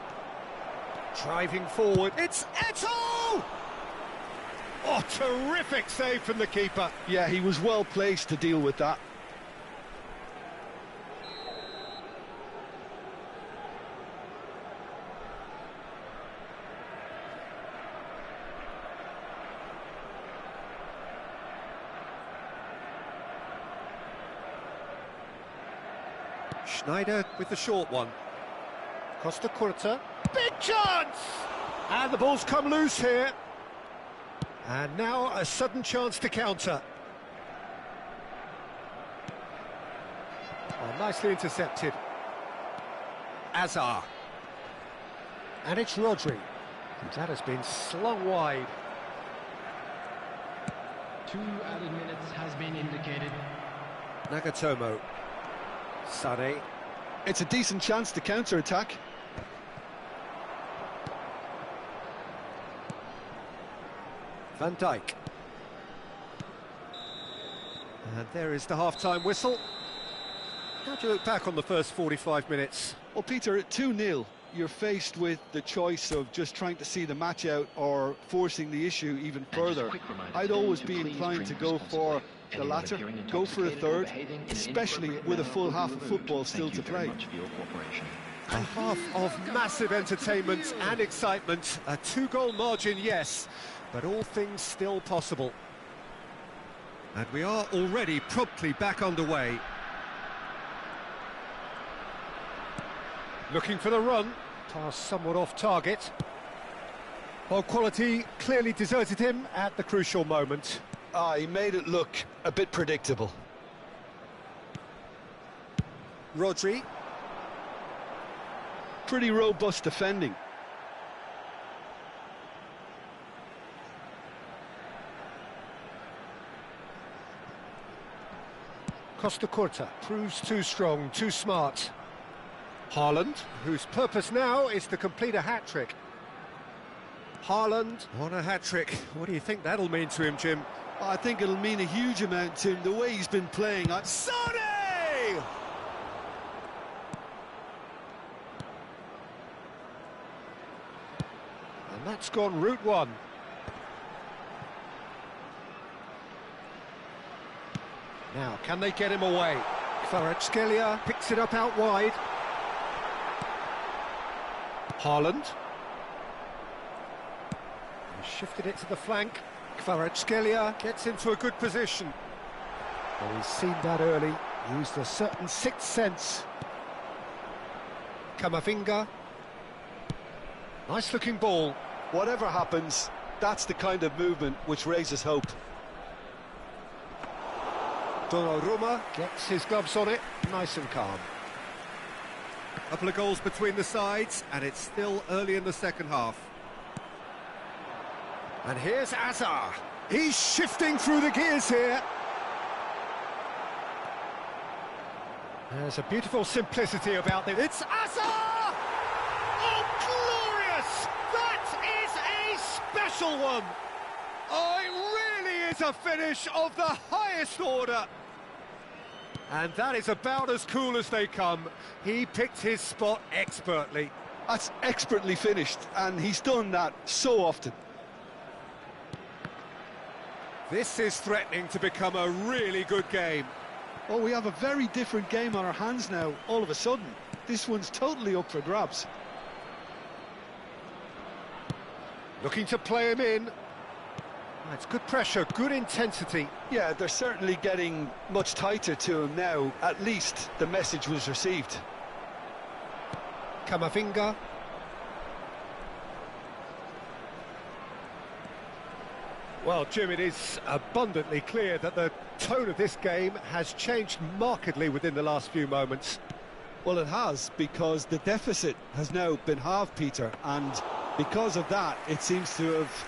Driving forward. It's Eto'o! Oh, terrific save from the keeper. Yeah, he was well placed to deal with that. Schneider with the short one. Costa Curta. Big chance! And the ball's come loose here. And now a sudden chance to counter. Oh, nicely intercepted. Azar. And it's Rodri. And that has been slung wide. 2 added minutes has been indicated. Nagatomo. Sane. It's a decent chance to counter-attack. Van Dijk. And there is the half-time whistle. How do you look back on the first 45 minutes? Well, Peter, at 2-0, you're faced with the choice of just trying to see the match out or forcing the issue even further. I'd always be inclined to go for the latter, go for a third, especially with a full half of football still to play. A half of massive entertainment and excitement. A 2-goal margin, yes, but all things still possible. And we are already promptly back underway. Looking for the run. Pass somewhat off target. Well, quality clearly deserted him at the crucial moment. He made it look a bit predictable. Rodri. Pretty robust defending. Costa Curta proves too strong, too smart. Haaland, whose purpose now is to complete a hat-trick. Haaland on a hat-trick. What do you think that'll mean to him, Jim? I think it'll mean a huge amount to him, the way he's been playing. Sane! And that's gone route one. Now, can they get him away? Kvaratskhelia picks it up out wide. Haaland. Shifted it to the flank. Kvaratskhelia gets into a good position. Well, he's seen that early. Used a certain sixth sense. Camavinga. Nice looking ball. Whatever happens, that's the kind of movement which raises hope. Donnarumma gets his gloves on it, nice and calm. A couple of goals between the sides, and it's still early in the second half. And here's Azar. He's shifting through the gears here. There's a beautiful simplicity about this. It's Azar! Oh, glorious! That is a special one! Oh, it really is a finish of the highest order. And that is about as cool as they come. He picked his spot expertly. That's expertly finished, and he's done that so often. This is threatening to become a really good game. Oh, we have a very different game on our hands now, all of a sudden. This one's totally up for grabs. Looking to play him in. It's good pressure, good intensity. Yeah, they're certainly getting much tighter to him now. At least the message was received. Camavinga. Well, Jim, it is abundantly clear that the tone of this game has changed markedly within the last few moments. Well, it has, because the deficit has now been halved, Peter, and because of that, it seems to have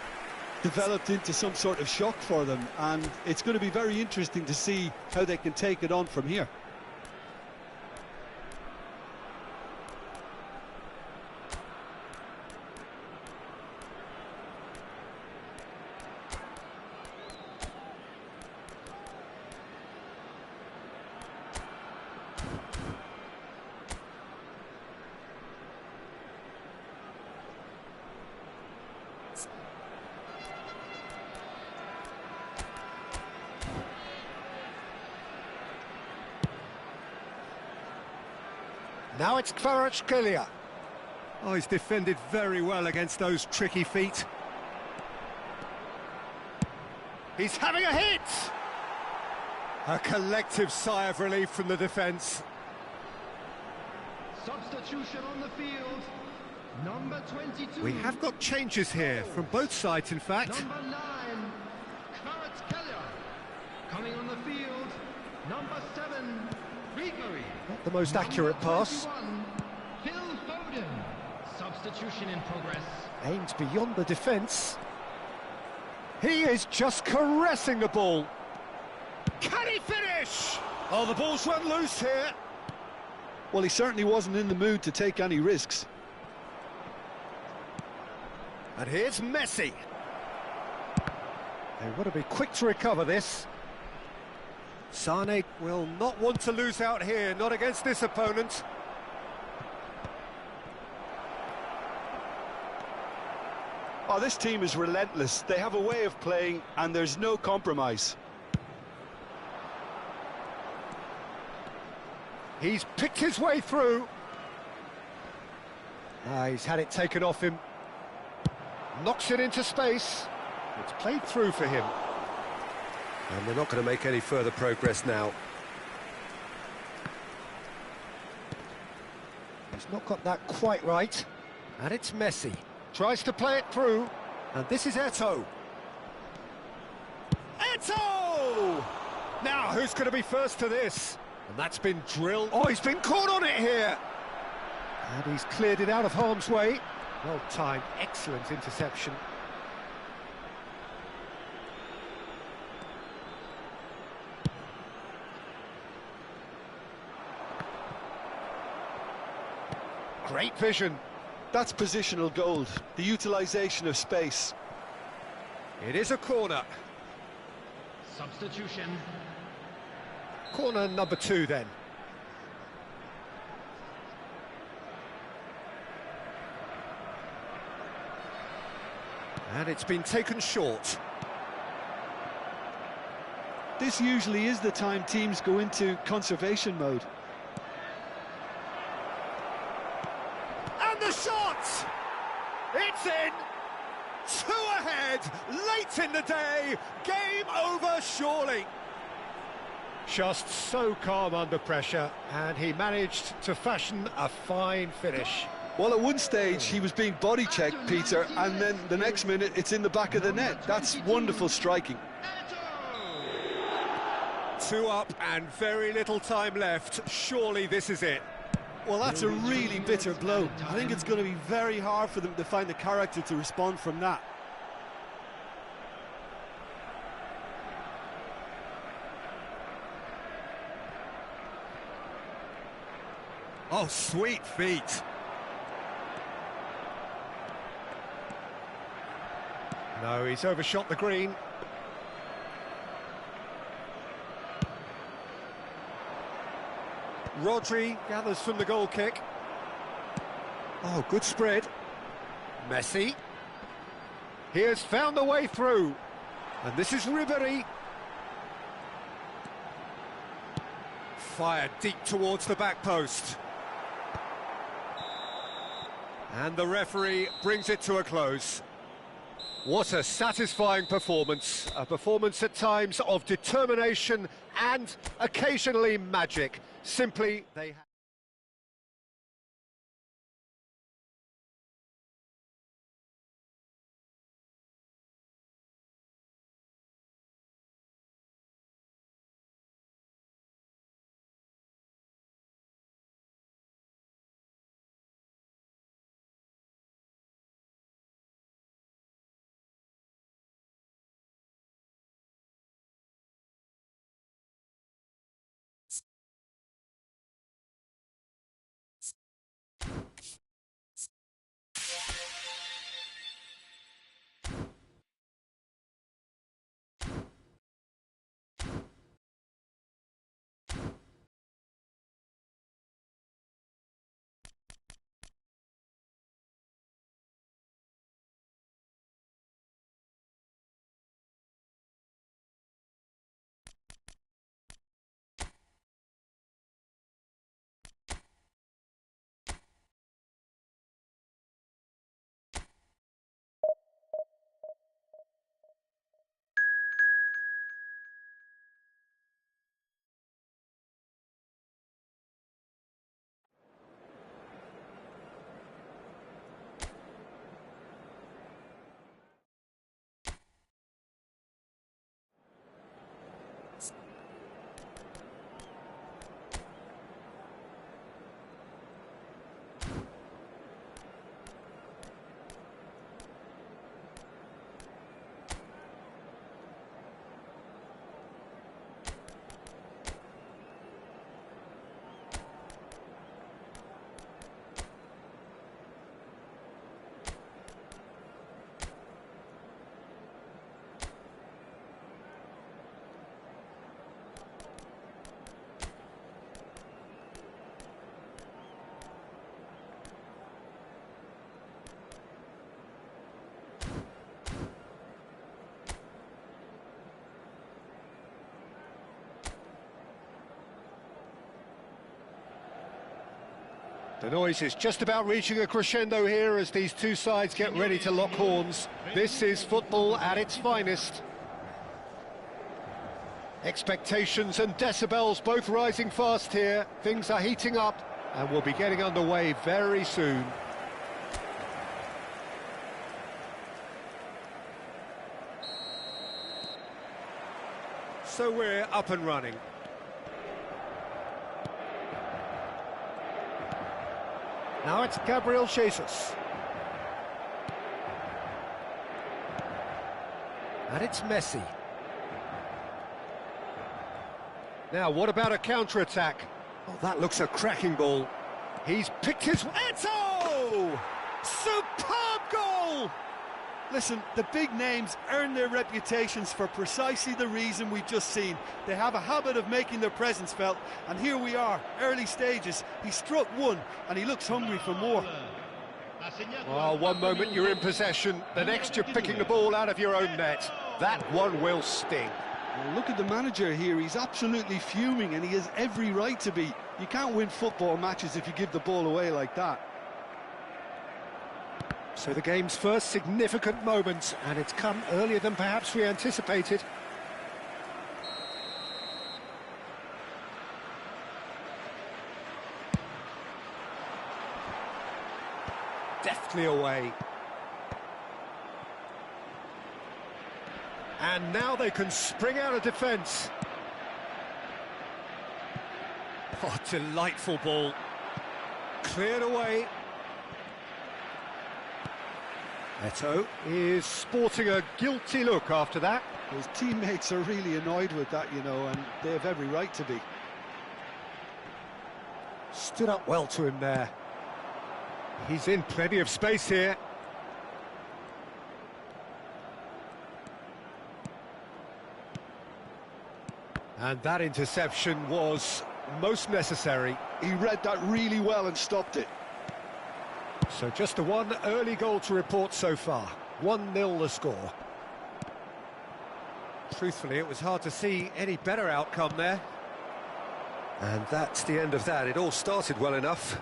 developed into some sort of shock for them, and it's going to be very interesting to see how they can take it on from here. Now it's Kvaratskhelia. Oh, he's defended very well against those tricky feet. He's having a hit! A collective sigh of relief from the defence. Substitution on the field. Number 22. We have got changes here, from both sides in fact. Number 9, Kvaratskhelia. Coming on the field, number 7, Grigori. Not the most accurate pass. Phil Foden. Substitution in progress. Aimed beyond the defence. He is just caressing the ball. Can he finish? Oh, the ball's run loose here. Well, he certainly wasn't in the mood to take any risks. And here's Messi. They want to be quick to recover this. Sane will not want to lose out here, not against this opponent. Oh, this team is relentless. They have a way of playing, and there's no compromise. He's picked his way through. He's had it taken off him. Knocks it into space. It's played through for him. And they're not going to make any further progress now. He's not got that quite right. And it's Messi. Tries to play it through. And this is Eto'o. Eto'o! Now, who's going to be first to this? And that's been drilled. Oh, he's been caught on it here. And he's cleared it out of harm's way. Well timed, excellent interception. Great vision. That's positional gold, the utilisation of space. It is a corner. Substitution. Corner number 2 then. And it's been taken short. This usually is the time teams go into conservation mode. And the shot! It's in! 2 ahead, late in the day, game over surely. Just so calm under pressure, and he managed to fashion a fine finish. Well, at one stage he was being body checked, Peter, and then the next minute it's in the back of the net. That's wonderful striking. 2 up and very little time left. Surely this is it. Well, that's a really bitter blow. I think it's going to be very hard for them to find the character to respond from that. Oh, sweet feet. No, he's overshot the green. Rodri gathers from the goal kick. Oh, good spread. Messi. He has found the way through. And this is Ribery. Fired deep towards the back post. And the referee brings it to a close. What a satisfying performance. A performance at times of determination and occasionally magic. Simply, they have... The noise is just about reaching a crescendo here as these two sides get ready to lock horns. This is football at its finest. Expectations and decibels both rising fast here. Things are heating up and we'll be getting underway very soon. So we're up and running. Now it's Gabriel Jesus. And it's Messi. Now, what about a counter-attack? Oh, that looks a cracking ball. He's picked his... Eto! Superb goal! Listen, the big names earn their reputations for precisely the reason we've just seen. They have a habit of making their presence felt, and here we are, early stages. He struck one, and he looks hungry for more. Well, one moment you're in possession, the next you're picking the ball out of your own net. That one will sting. Well, look at the manager here, he's absolutely fuming, and he has every right to be. You can't win football matches if you give the ball away like that. So the game's first significant moment, and it's come earlier than perhaps we anticipated. Deftly away. And now they can spring out of defence. Oh, delightful ball. Cleared away. Eto is sporting a guilty look after that. His teammates are really annoyed with that, you know, and they have every right to be. Stood up well to him there. He's in plenty of space here. And that interception was most necessary. He read that really well and stopped it. So just the one early goal to report so far. 1-0 the score. Truthfully, it was hard to see any better outcome there. And that's the end of that. It all started well enough.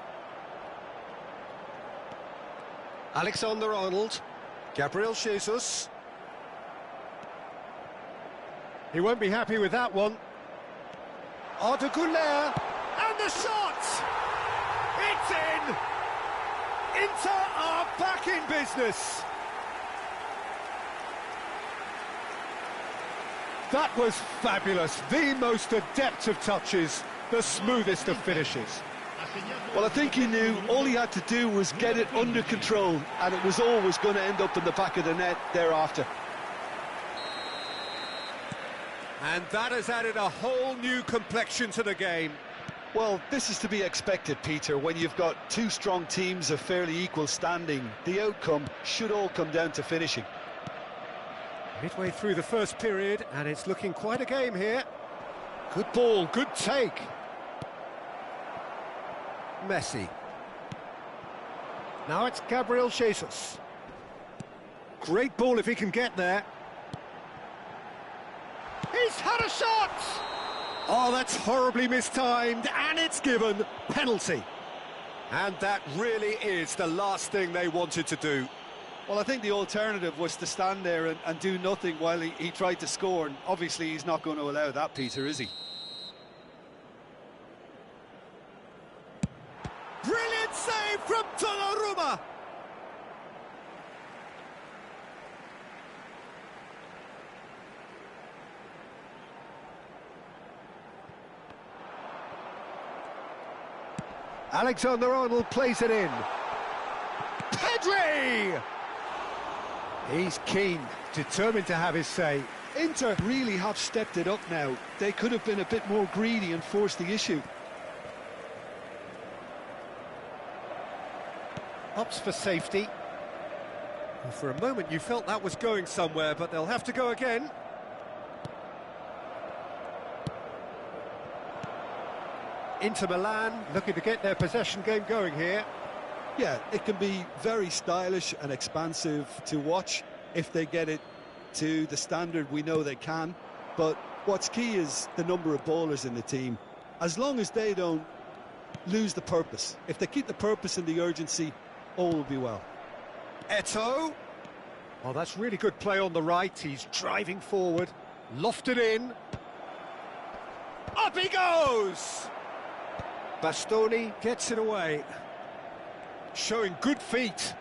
Alexander-Arnold. Gabriel Jesus. He won't be happy with that one. Arda Güler. And the shot! It's in! Inter are back in business. That was fabulous. The most adept of touches, the smoothest of finishes. Well, I think he knew all he had to do was get it under control, and it was always going to end up in the back of the net thereafter. And that has added a whole new complexion to the game. Well, this is to be expected, Peter. When you've got two strong teams of fairly equal standing, the outcome should all come down to finishing. Midway through the first period, and it's looking quite a game here. Good ball, good take. Messi. Now it's Gabriel Jesus. Great ball if he can get there. He's had a shot! Oh, that's horribly mistimed, and it's given. Penalty. And that really is the last thing they wanted to do. Well, I think the alternative was to stand there and do nothing while he tried to score, and obviously he's not going to allow that, Peter, is he? Brilliant save from Donnarumma! Alexander-Arnold plays it in. Pedri! He's keen, determined to have his say. Inter really have stepped it up now. They could have been a bit more greedy and forced the issue. Ups for safety. And for a moment you felt that was going somewhere, but they'll have to go again. Inter Milan looking to get their possession game going here. Yeah, it can be very stylish and expansive to watch if they get it to the standard we know they can. But what's key is the number of ballers in the team. As long as they don't lose the purpose. If they keep the purpose and the urgency, all will be well. Eto'o. Oh, that's really good play on the right. He's driving forward, lofted in. Up he goes! Bastoni gets it away. Showing good feet.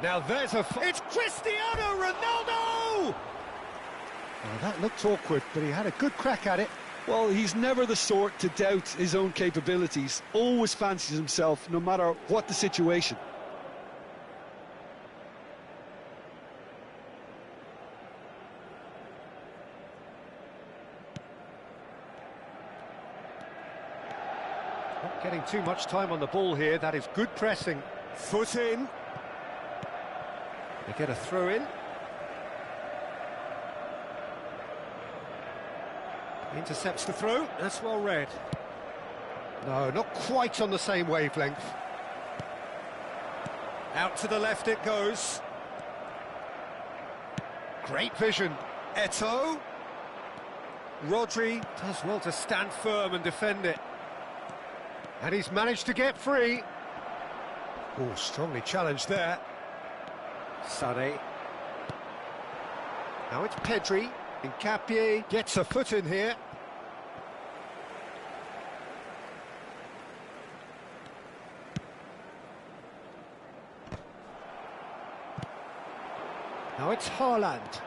Now there's it's Cristiano Ronaldo! Oh, that looked awkward, but he had a good crack at it. Well, he's never the sort to doubt his own capabilities. Always fancies himself, no matter what the situation. Not getting too much time on the ball here. That is good pressing. Foot in. They get a throw in. Intercepts the throw. That's well read. No, not quite on the same wavelength. Out to the left it goes. Great vision. Eto'o. Rodri does well to stand firm and defend it. And he's managed to get free. Oh, strongly challenged there. Sané. Now it's Pedri. Hincapié gets a foot in here. Now it's Haaland.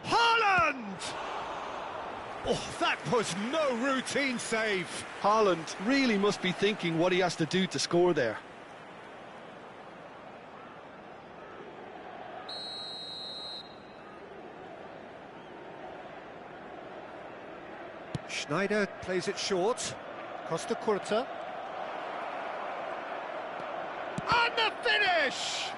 Haaland! Oh, that was no routine save. Haaland really must be thinking what he has to do to score there. Schneider plays it short. Costa Curta. And the finish!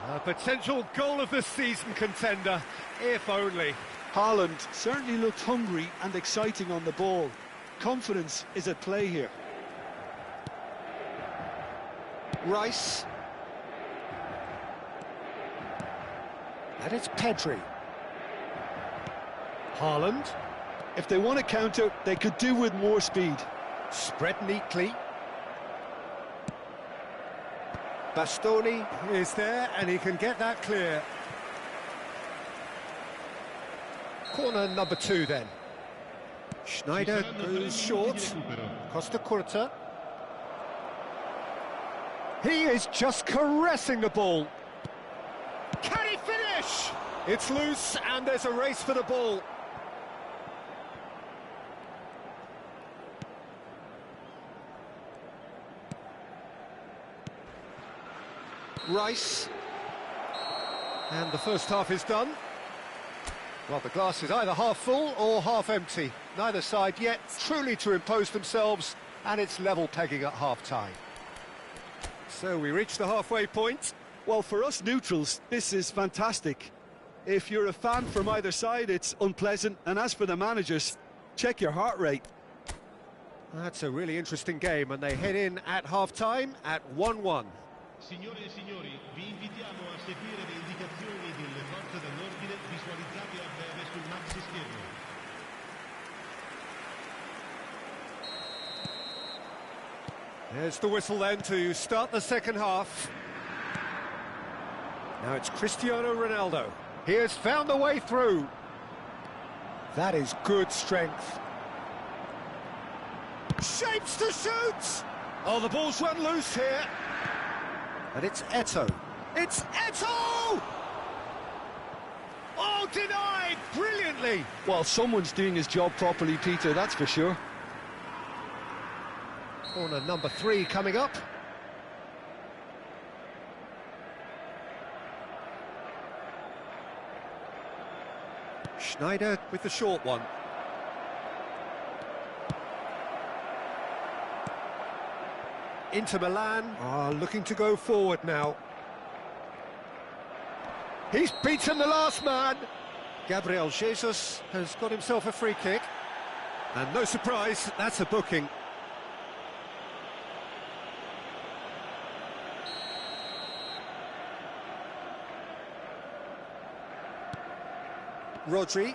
A potential goal of the season contender, if only. Haaland certainly looked hungry and exciting on the ball. Confidence is at play here. Rice. And it's Pedri. Haaland. If they want to counter, they could do with more speed. Spread neatly. Bastoni is there, and he can get that clear. Corner number 2 then. Schneider goes short. Costa Curta. He is just caressing the ball. Can he finish? It's loose, and there's a race for the ball. Rice. And the first half is done. Well, the glass is either half full or half empty. Neither side yet truly to impose themselves, and it's level pegging at half-time. So we reach the halfway point. Well, for us neutrals, this is fantastic. If you're a fan from either side, it's unpleasant. And as for the managers, check your heart rate. That's a really interesting game, and they head in at half-time at 1-1. Signore e signori, vi invitiamo a seguire le indicazioni delle forze dell'ordine visualizzate a breve sul maxi schermo. There's the whistle then to start the second half. Now it's Cristiano Ronaldo. He has found the way through. That is good strength. Shapes to shoot! Oh, the ball's run loose here. And it's Eto'o. It's Eto'o! Oh, denied brilliantly. Well, someone's doing his job properly, Peter, that's for sure. Corner number 3 coming up. Schneider with the short one. Inter Milan are looking to go forward now. He's beaten the last man. Gabriel Jesus has got himself a free kick. And no surprise, that's a booking. Rodri.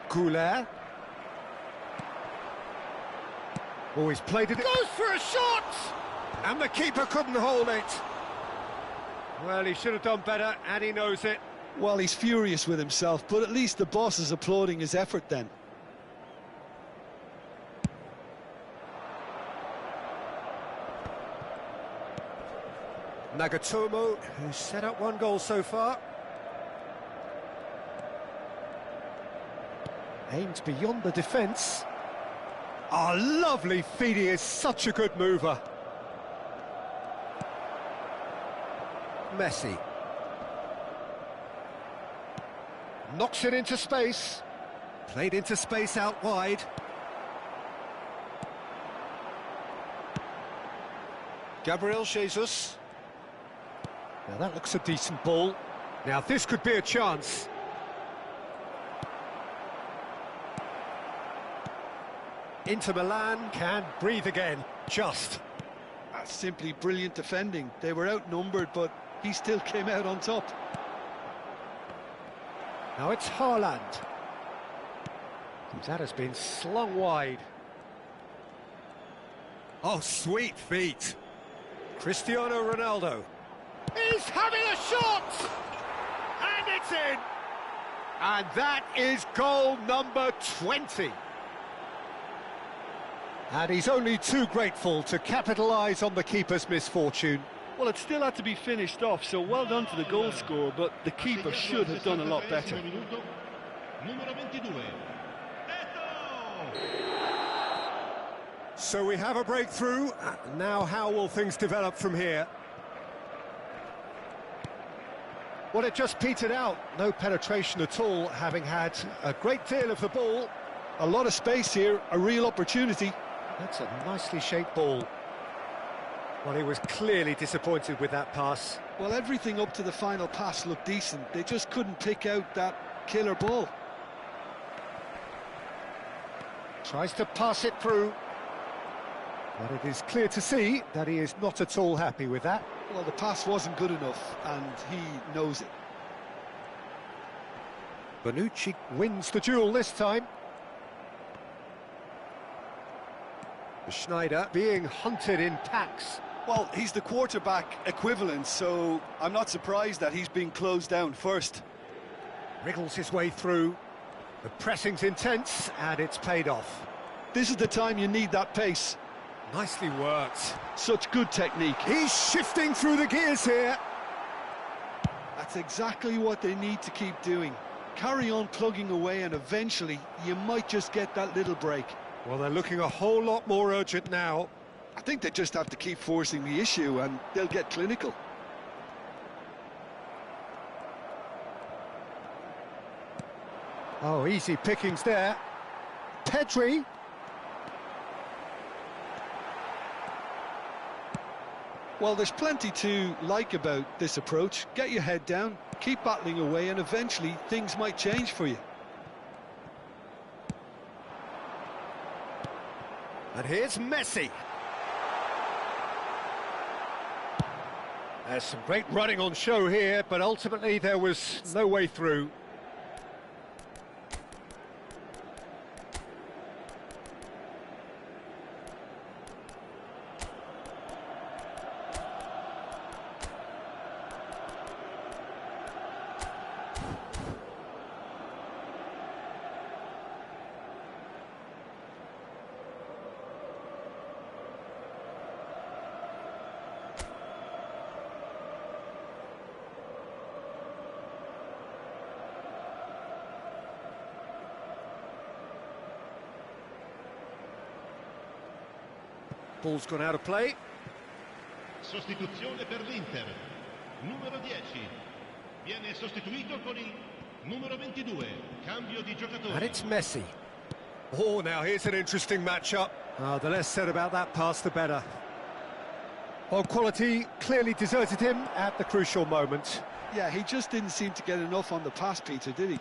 Goulet. Oh, he's played it. Goes for a shot! And the keeper couldn't hold it. Well, he should have done better, and he knows it. Well, he's furious with himself, but at least the boss is applauding his effort then. Nagatomo, who's set up one goal so far. Aimed beyond the defence. Oh, lovely feed, he is such a good mover. Messi. Knocks it into space. Played into space out wide. Gabriel Jesus. Now that looks a decent ball. Now this could be a chance. Inter Milan can breathe again, just. That's simply brilliant defending. They were outnumbered, but he still came out on top. Now it's Haaland. That has been slung wide. Oh, sweet feet. Cristiano Ronaldo. He's having a shot! And it's in! And that is goal number 20. And he's only too grateful to capitalise on the keeper's misfortune. Well, it still had to be finished off, so well done to the goal scorer, but the keeper should have done a lot better. So we have a breakthrough. Now how will things develop from here? Well, it just petered out. No penetration at all, having had a great deal of the ball. A lot of space here, a real opportunity. That's a nicely shaped ball. Well, he was clearly disappointed with that pass. Well, everything up to the final pass looked decent. They just couldn't pick out that killer ball. Tries to pass it through. But it is clear to see that he is not at all happy with that. Well, the pass wasn't good enough, and he knows it. Bonucci wins the duel this time. Schneider being hunted in packs. Well, he's the quarterback equivalent, so I'm not surprised that he's being closed down first. Wriggles his way through. The pressing's intense, and it's paid off. This is the time you need that pace. Nicely worked. Such good technique. He's shifting through the gears here. That's exactly what they need to keep doing. Carry on plugging away, and eventually you might just get that little break. Well, they're looking a whole lot more urgent now. I think they just have to keep forcing the issue and they'll get clinical. Oh, easy pickings there. Pedri. Well, there's plenty to like about this approach. Get your head down, keep battling away, and eventually things might change for you. And here's Messi. There's some great running on show here, but ultimately there was no way through. Ball's gone out of play. Sostituzione per l'Inter. Numero 10. Viene sostituito con il numero 22. Cambio di giocatore. And it's Messi. Oh, now here's an interesting matchup. The less said about that pass, the better. Well, quality clearly deserted him at the crucial moment. Yeah, he just didn't seem to get enough on the pass, Peter, did he?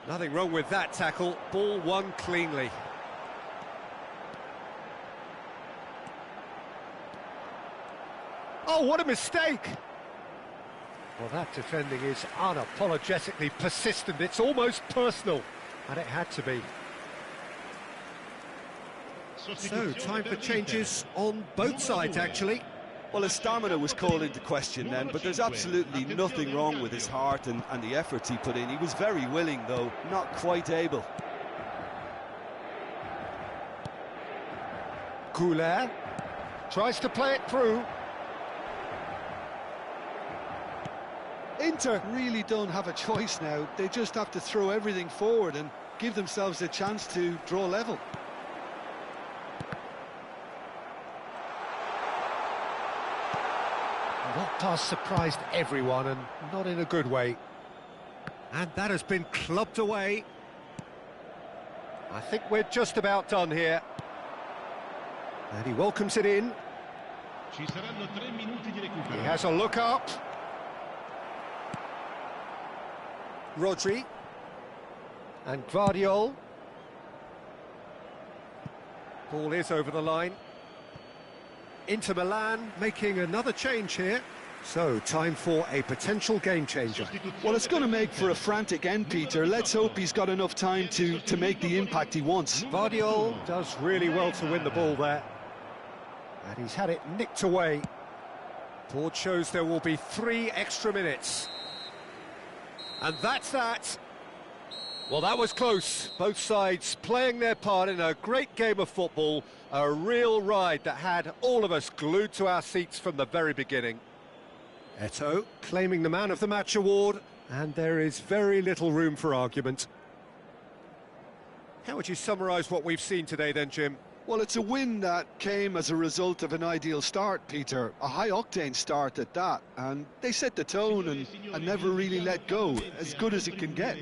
Nothing wrong with that tackle. Ball won cleanly. Oh, what a mistake! Well, that defending is unapologetically persistent. It's almost personal, and it had to be. So, time for changes on both sides, actually. Well, his stamina was called into question then, but there's absolutely nothing wrong with his heart and the efforts he put in. He was very willing, though, not quite able. Couler tries to play it through. Inter really don't have a choice now. They just have to throw everything forward and give themselves a chance to draw level. That pass surprised everyone, and not in a good way. And that has been clubbed away. I think we're just about done here. And he welcomes it in. Ci saranno 3 minuti di recupero. He has a look up. Rodri. And Guardiol. Ball is over the line. Inter Milan making another change here. So, time for a potential game changer. Well, it's going to make for a frantic end, Peter. Let's hope he's got enough time to make the impact he wants. Guardiol does really well to win the ball there. And he's had it nicked away. Board shows there will be 3 extra minutes. And that's that. Well, that was close. Both sides playing their part in a great game of football. A real ride that had all of us glued to our seats from the very beginning. Eto'o claiming the Man of the Match award, and there is very little room for argument. How would you summarise what we've seen today then, Jim? Well, it's a win that came as a result of an ideal start, Peter. A high-octane start at that, and they set the tone and never really let go, as good as it can get.